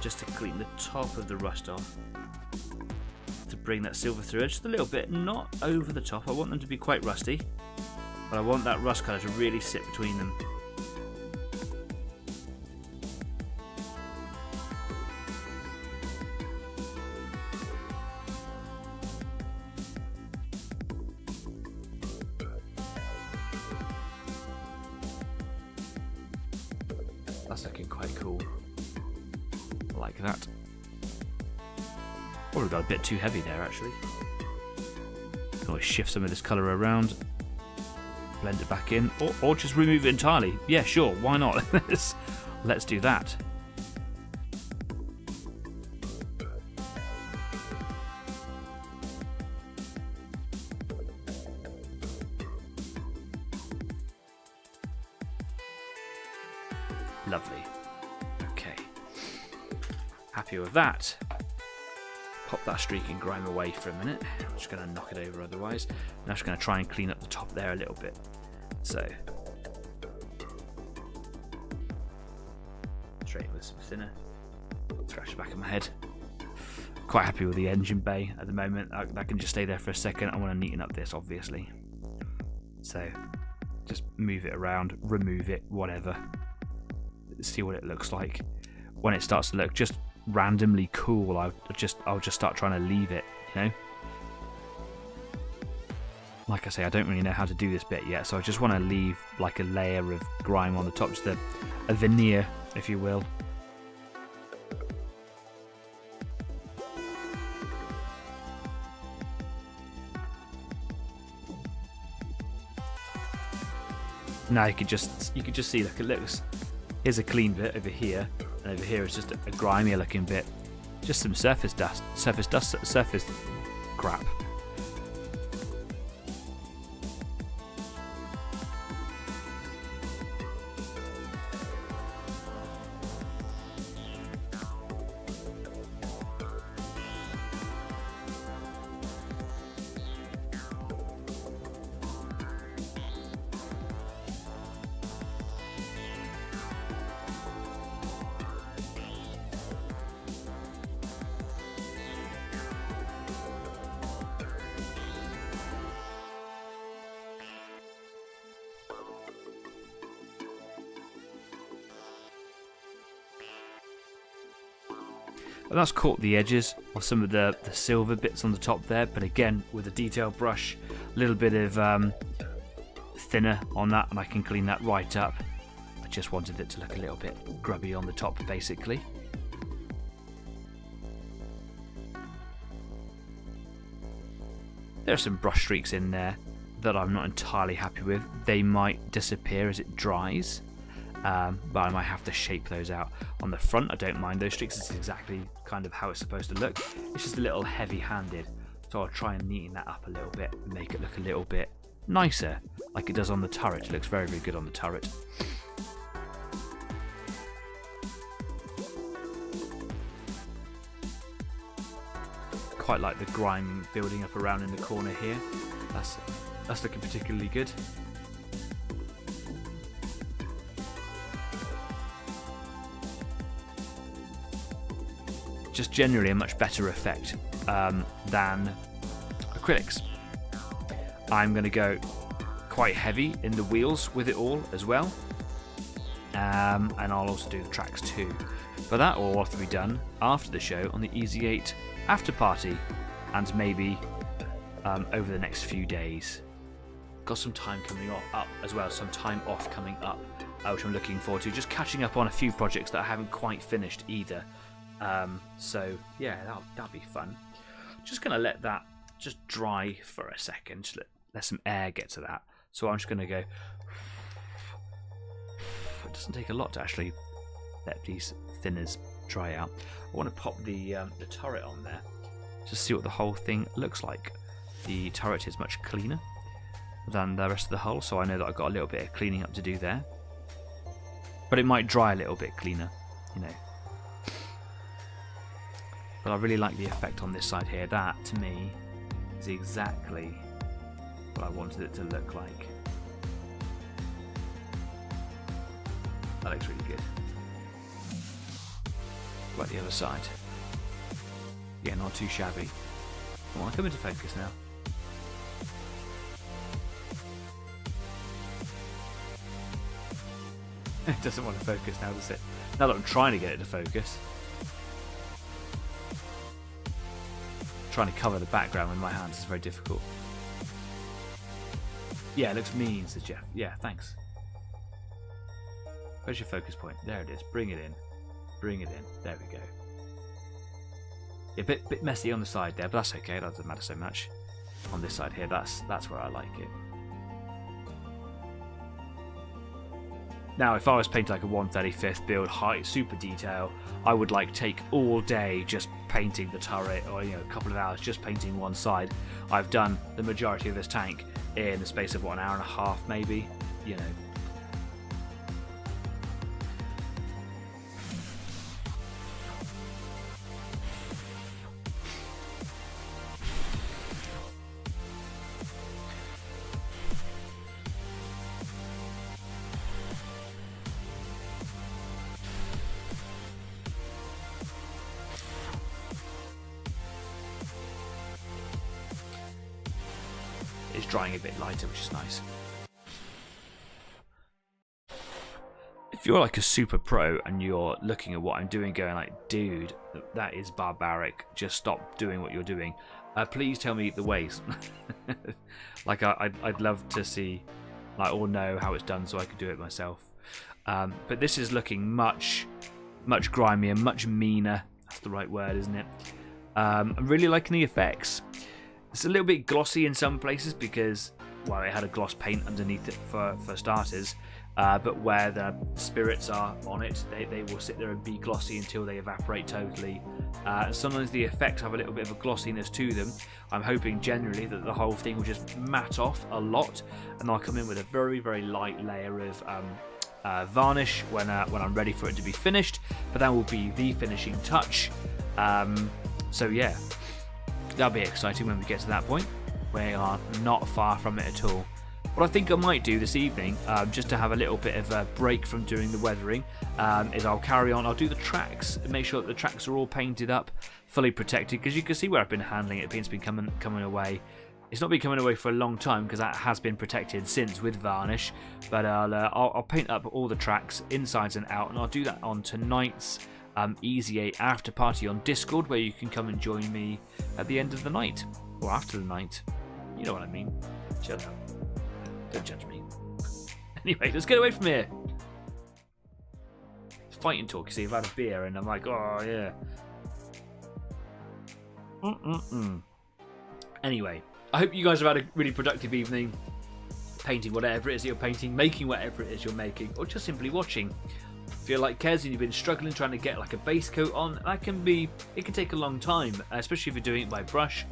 just to clean the top of the rust off, to bring that silver through just a little bit, not over the top. I want them to be quite rusty, but I want that rust colour to really sit between them. That's looking quite cool. I like that. Probably got a bit too heavy there, actually. Can always shift some of this colour around, blend it back in, or just remove it entirely. Yeah, sure, why not? Let's do that. Lovely. Okay. Happy with that. Pop that streaking grime away for a minute. I'm just going to knock it over otherwise. I'm just going to try and clean up the top there a little bit. So, straight with some thinner. Scratch the back of my head. Quite happy with the engine bay at the moment. That can just stay there for a second. I want to neaten up this, obviously. So, just move it around, remove it, whatever. See what it looks like. When it starts to look just randomly cool, I'll just start trying to leave it, you know. Like I say, I don't really know how to do this bit yet, so I just want to leave like a layer of grime on the top, just a veneer, if you will. Now you could just see, like, it looks. Here's a clean bit over here, and over here is just a grimy looking bit. Just some surface crap. And that's caught the edges of some of the silver bits on the top there, but again, with a detail brush, a little bit of thinner on that, and I can clean that right up. I just wanted it to look a little bit grubby on the top, basically. There are some brush streaks in there that I'm not entirely happy with. They might disappear as it dries, but I might have to shape those out. On the front, I don't mind those streaks. It's exactly kind of how it's supposed to look. It's just a little heavy-handed, so I'll try and neaten that up a little bit and make it look a little bit nicer, like it does on the turret. It looks very, very good on the turret. Quite like the grime building up around in the corner here. That's looking particularly good. Just generally a much better effect than acrylics. I'm going to go quite heavy in the wheels with it all as well, and I'll also do the tracks too. But that all will have to be done after the show on the Easy 8 after party, and maybe over the next few days. Got some time coming up as well, some time off coming up, which I'm looking forward to. Just catching up on a few projects that I haven't quite finished either. So yeah, that'll be fun. Just gonna let that just dry for a second. Just let some air get to that. So I'm just gonna go. It doesn't take a lot to actually let these thinners dry out. I want to pop the turret on there, just see what the whole thing looks like. The turret is much cleaner than the rest of the hull, so I know that I've got a little bit of cleaning up to do there. But it might dry a little bit cleaner, you know. But I really like the effect on this side here. That, to me, is exactly what I wanted it to look like. That looks really good. Like the other side. Yeah, not too shabby. Come on, come into focus now. It doesn't want to focus now, does it? Now that I'm trying to get it to focus. Trying to cover the background with my hands is very difficult. Yeah, it looks mean, says Jeff. Yeah, thanks. Where's your focus point? There it is. Bring it in. Bring it in. There we go. Yeah, bit messy on the side there, but that's okay. That doesn't matter so much. On this side here, that's where I like it. Now, if I was painting like a 1/35th build, height, super detail, I would like take all day just painting the turret, or a couple of hours just painting one side. I've done the majority of this tank in the space of what, an hour and a half, maybe. It's drying a bit lighter, which is nice. If you're like a super pro and you're looking at what I'm doing going like, dude, that is barbaric, just stop doing what you're doing, please tell me the ways. Like I'd love to see, like, or know how it's done so I could do it myself. But this is looking much grimier, much meaner. That's the right word, isn't it? I'm really liking the effects. It's a little bit glossy in some places because, well, it had a gloss paint underneath it for starters. But where the spirits are on it, they will sit there and be glossy until they evaporate totally. Sometimes the effects have a little bit of a glossiness to them. I'm hoping generally that the whole thing will just matte off a lot, and I'll come in with a very, very light layer of varnish when I'm ready for it to be finished. But that will be the finishing touch. So yeah, that'll be exciting when we get to that point. We are not far from it at all. What I think I might do this evening, just to have a little bit of a break from doing the weathering, is I'll carry on. I'll do the tracks and make sure that the tracks are all painted up, fully protected, because you can see where I've been handling it. It's been coming away. It's not been coming away for a long time because that has been protected since with varnish. But I'll paint up all the tracks, insides and out, and I'll do that on tonight's Easy 8 after party on Discord, where you can come and join me at the end of the night, or after the night. You know what I mean. Shut up. Don't judge me. Anyway, let's get away from here. It's fighting talk, you see. I've had a beer and I'm like, oh yeah. Anyway, I hope you guys have had a really productive evening painting whatever it is that you're painting, making whatever it is you're making, or just simply watching. If you're like Kez and you've been struggling trying to get like a base coat on, it can take a long time, especially if you're doing it by brush.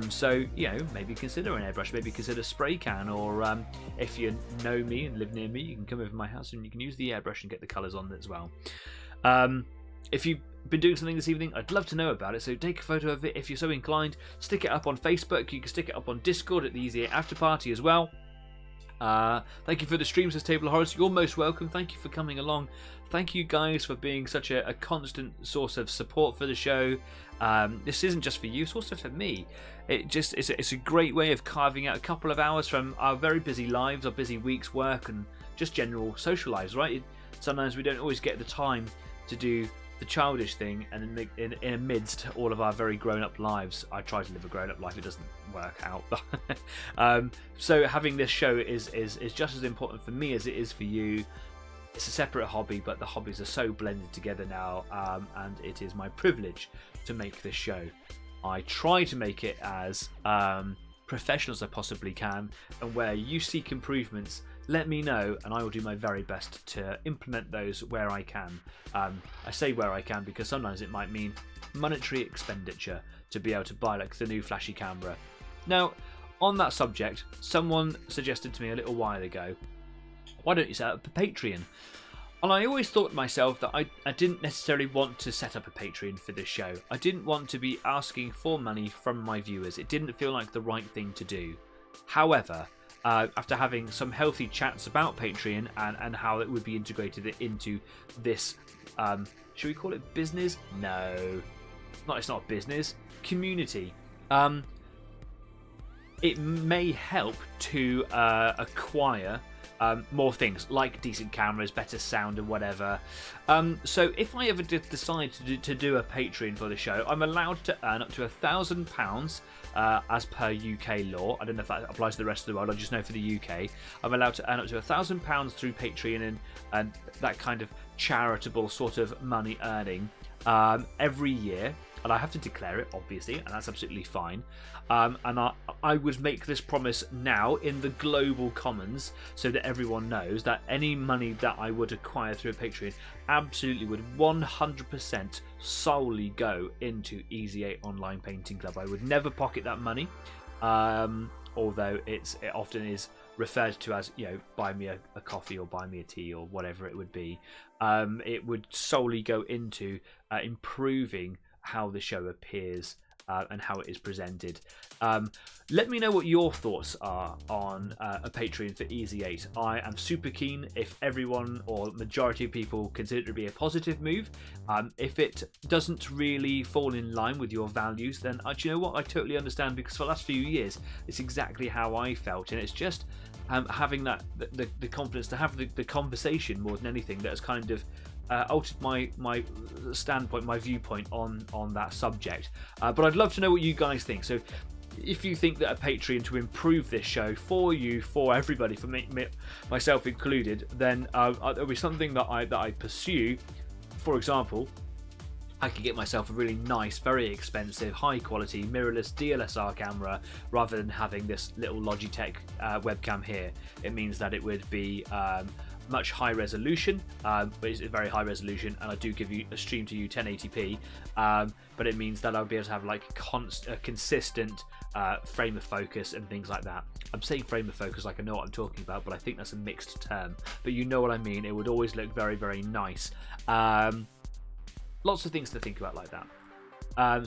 So, you know, maybe consider an airbrush, maybe consider spray can, or if you know me and live near me, you can come over to my house and you can use the airbrush and get the colours on it as well. If you've been doing something this evening, I'd love to know about it, so take a photo of it if you're so inclined. Stick it up on Facebook, you can stick it up on Discord at the Easy 8 After Party as well. Thank you for the streams, as Table of Horrors. You're most welcome. Thank you for coming along. Thank you guys for being such a constant source of support for the show. This isn't just for you, it's also for me. It's a great way of carving out a couple of hours from our very busy lives, our busy week's work, and just general social lives, right? Sometimes we don't always get the time to do the childish thing, and in amidst all of our very grown-up lives, I try to live a grown-up life. It doesn't work out. So having this show is just as important for me as it is for you. It's a separate hobby, but the hobbies are so blended together now, and it is my privilege to make this show. I try to make it as professional as I possibly can, and where you seek improvements, let me know and I will do my very best to implement those where I can. I say where I can because sometimes it might mean monetary expenditure to be able to buy like the new flashy camera. Now, on that subject, someone suggested to me a little while ago, why don't you set up a Patreon? And I always thought to myself that I didn't necessarily want to set up a Patreon for this show. I didn't want to be asking for money from my viewers. It didn't feel like the right thing to do. However, after having some healthy chats about Patreon and how it would be integrated into this, should we call it business? No, it's not a business. Community. It may help to acquire more things like decent cameras, better sound and whatever. So if I ever did decide to do a Patreon for the show, I'm allowed to earn up to £1,000 as per UK law. I don't know if that applies to the rest of the world, I just know for the UK. I'm allowed to earn up to £1,000 through Patreon and that kind of charitable sort of money earning every year. And I have to declare it, obviously, and that's absolutely fine. And I would make this promise now in the global commons so that everyone knows that any money that I would acquire through a Patreon absolutely would 100% solely go into Easy 8 Online Painting Club. I would never pocket that money, although it often is referred to as, you know, buy me a coffee or buy me a tea or whatever it would be. It would solely go into improving how the show appears and how it is presented. Let me know what your thoughts are on a Patreon for Easy 8. I am super keen if everyone or majority of people consider it to be a positive move. If it doesn't really fall in line with your values, then do you know what? I totally understand, because for the last few years it's exactly how I felt, and it's just having that the confidence to have the conversation more than anything that has kind of altered my standpoint, my viewpoint on that subject. But I'd love to know what you guys think. So if you think that a Patreon to improve this show for you, for everybody, for me, myself included, then it'll be something that I pursue. For example, I could get myself a really nice, very expensive, high quality mirrorless DLSR camera rather than having this little Logitech webcam here. It means that it would be much high resolution, but it's very high resolution, and I do give you a stream to you 1080p, but it means that I'll be able to have like consistent frame of focus and things like that. I'm saying frame of focus like I know what I'm talking about, but I think that's a mixed term, but you know what I mean. It would always look very, very nice. Lots of things to think about like that.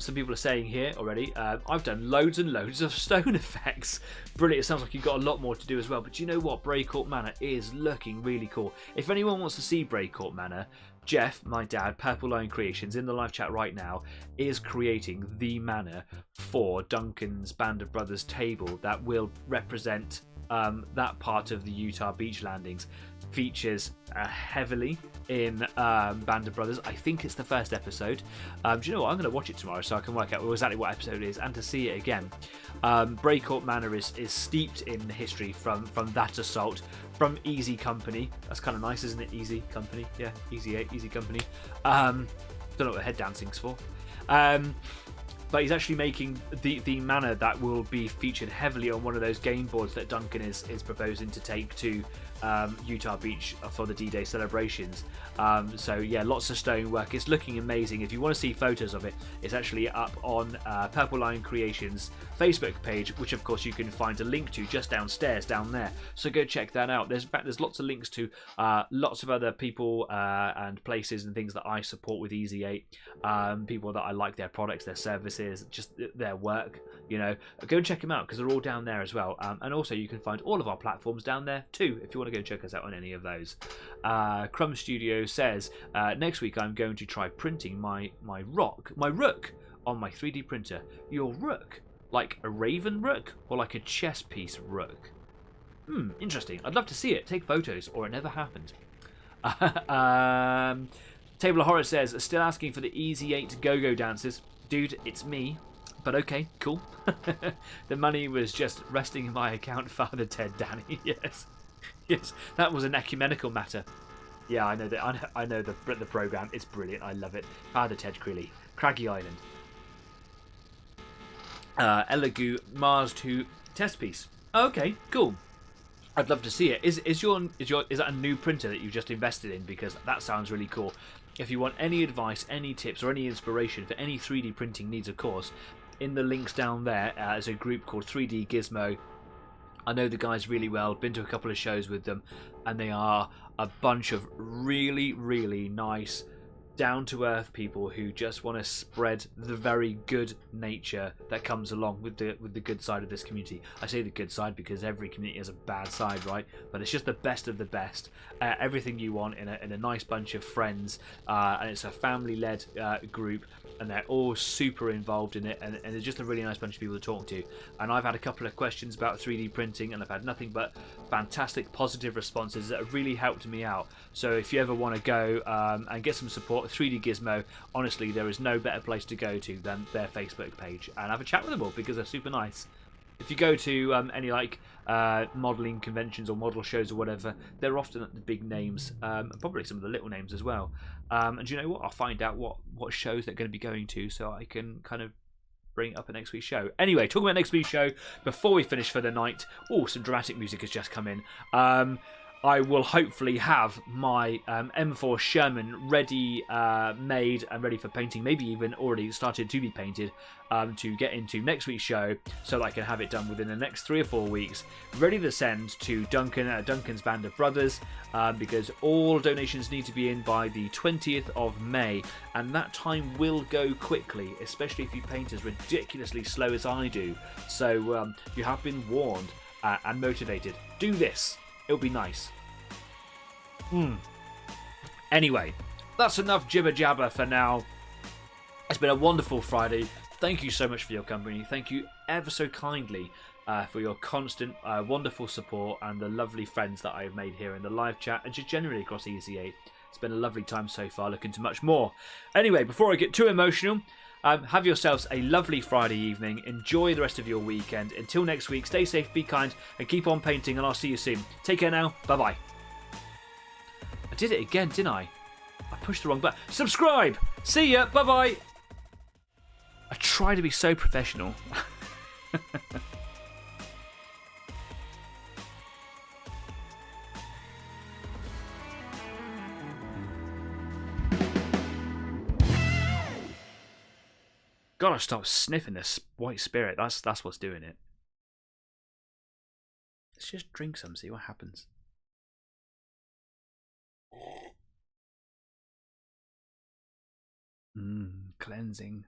Some people are saying here already, I've done loads and loads of stone effects. Brilliant. It sounds like you've got a lot more to do as well. But you know what? Braycourt Manor is looking really cool. If anyone wants to see Braycourt Manor, Jeff, my dad, Purple Line Creations, in the live chat right now, is creating the manor for Duncan's Band of Brothers table that will represent that part of the Utah beach landings features heavily in Band of Brothers. I think it's the first episode. Do you know what? I'm going to watch it tomorrow so I can work out exactly what episode it is and to see it again. Breakout Manor is steeped in history from that assault from Easy Company. That's kind of nice, isn't it? Easy Company. Yeah, Easy Company. Don't know what the head dancing's for. But he's actually making the manor that will be featured heavily on one of those game boards that Duncan is proposing to take to Utah Beach for the D-Day celebrations. So yeah, lots of stonework. It's looking amazing. If you want to see photos of it, it's actually up on Purple Lion Creations Facebook page, which of course you can find a link to just downstairs down there. So go check that out. There's lots of links to lots of other people and places and things that I support with Easy 8, people that I like their products, their services, just their work. You know, go and check them out because they're all down there as well. And also you can find all of our platforms down there too if you want to go check us out on any of those. Crumb Studio says next week I'm going to try printing my rook on my 3D printer. Your rook, like a raven rook or like a chess piece rook? Interesting. I'd love to see it. Take photos, or it never happened. Table of Horror says still asking for the Easy 8 go-go dances. Dude, it's me. But okay, cool. The money was just resting in my account, Father Ted, Danny. Yes, that was an ecumenical matter. Yeah, I know that. I know the program. It's brilliant. I love it. Father Ted Crilly, Craggy Island. Elegoo Mars 2 test piece. Okay, cool. I'd love to see it. Is that a new printer that you've just invested in? Because that sounds really cool. If you want any advice, any tips, or any inspiration for any 3D printing needs, of course, in the links down there, there's a group called 3D Gizmo. I know the guys really well, been to a couple of shows with them, and they are a bunch of really, really nice, down-to-earth people who just want to spread the very good nature that comes along with the good side of this community. I say the good side because every community has a bad side, right? But it's just the best of the best. Everything you want in a nice bunch of friends, and it's a family-led group, and they're all super involved in it, and it's just a really nice bunch of people to talk to. And I've had a couple of questions about 3D printing, and I've had nothing but fantastic positive responses that have really helped me out. So if you ever want to go and get some support, 3D Gizmo, honestly, there is no better place to go to than their Facebook page and have a chat with them all because they're super nice. If you go to any like modelling conventions or model shows or whatever, they're often at the big names, and probably some of the little names as well. And you know what? I'll find out what shows they're going to be going to so I can kind of bring it up at next week's show. Anyway, talking about next week's show, before we finish for the night, some dramatic music has just come in. I will hopefully have my M4 Sherman ready, made and ready for painting, maybe even already started to be painted, to get into next week's show so that I can have it done within the next 3 or 4 weeks, ready to send to Duncan at Duncan's Band of Brothers, because all donations need to be in by the 20th of May, and that time will go quickly, especially if you paint as ridiculously slow as I do. So you have been warned and motivated. Do this. It'll be nice. Anyway, that's enough jibber jabber for now. It's been a wonderful Friday. Thank you so much for your company. Thank you ever so kindly for your constant wonderful support and the lovely friends that I have made here in the live chat and just generally across Easy 8. It's been a lovely time so far, looking to much more. Anyway, before I get too emotional, have yourselves a lovely Friday evening. Enjoy the rest of your weekend. Until next week, stay safe, be kind, and keep on painting, and I'll see you soon. Take care now. Bye-bye. I did it again, didn't I? I pushed the wrong button. Subscribe! See ya! Bye-bye! I try to be so professional. Gotta stop sniffing this white spirit. That's what's doing it. Let's just drink some, see what happens. Cleansing.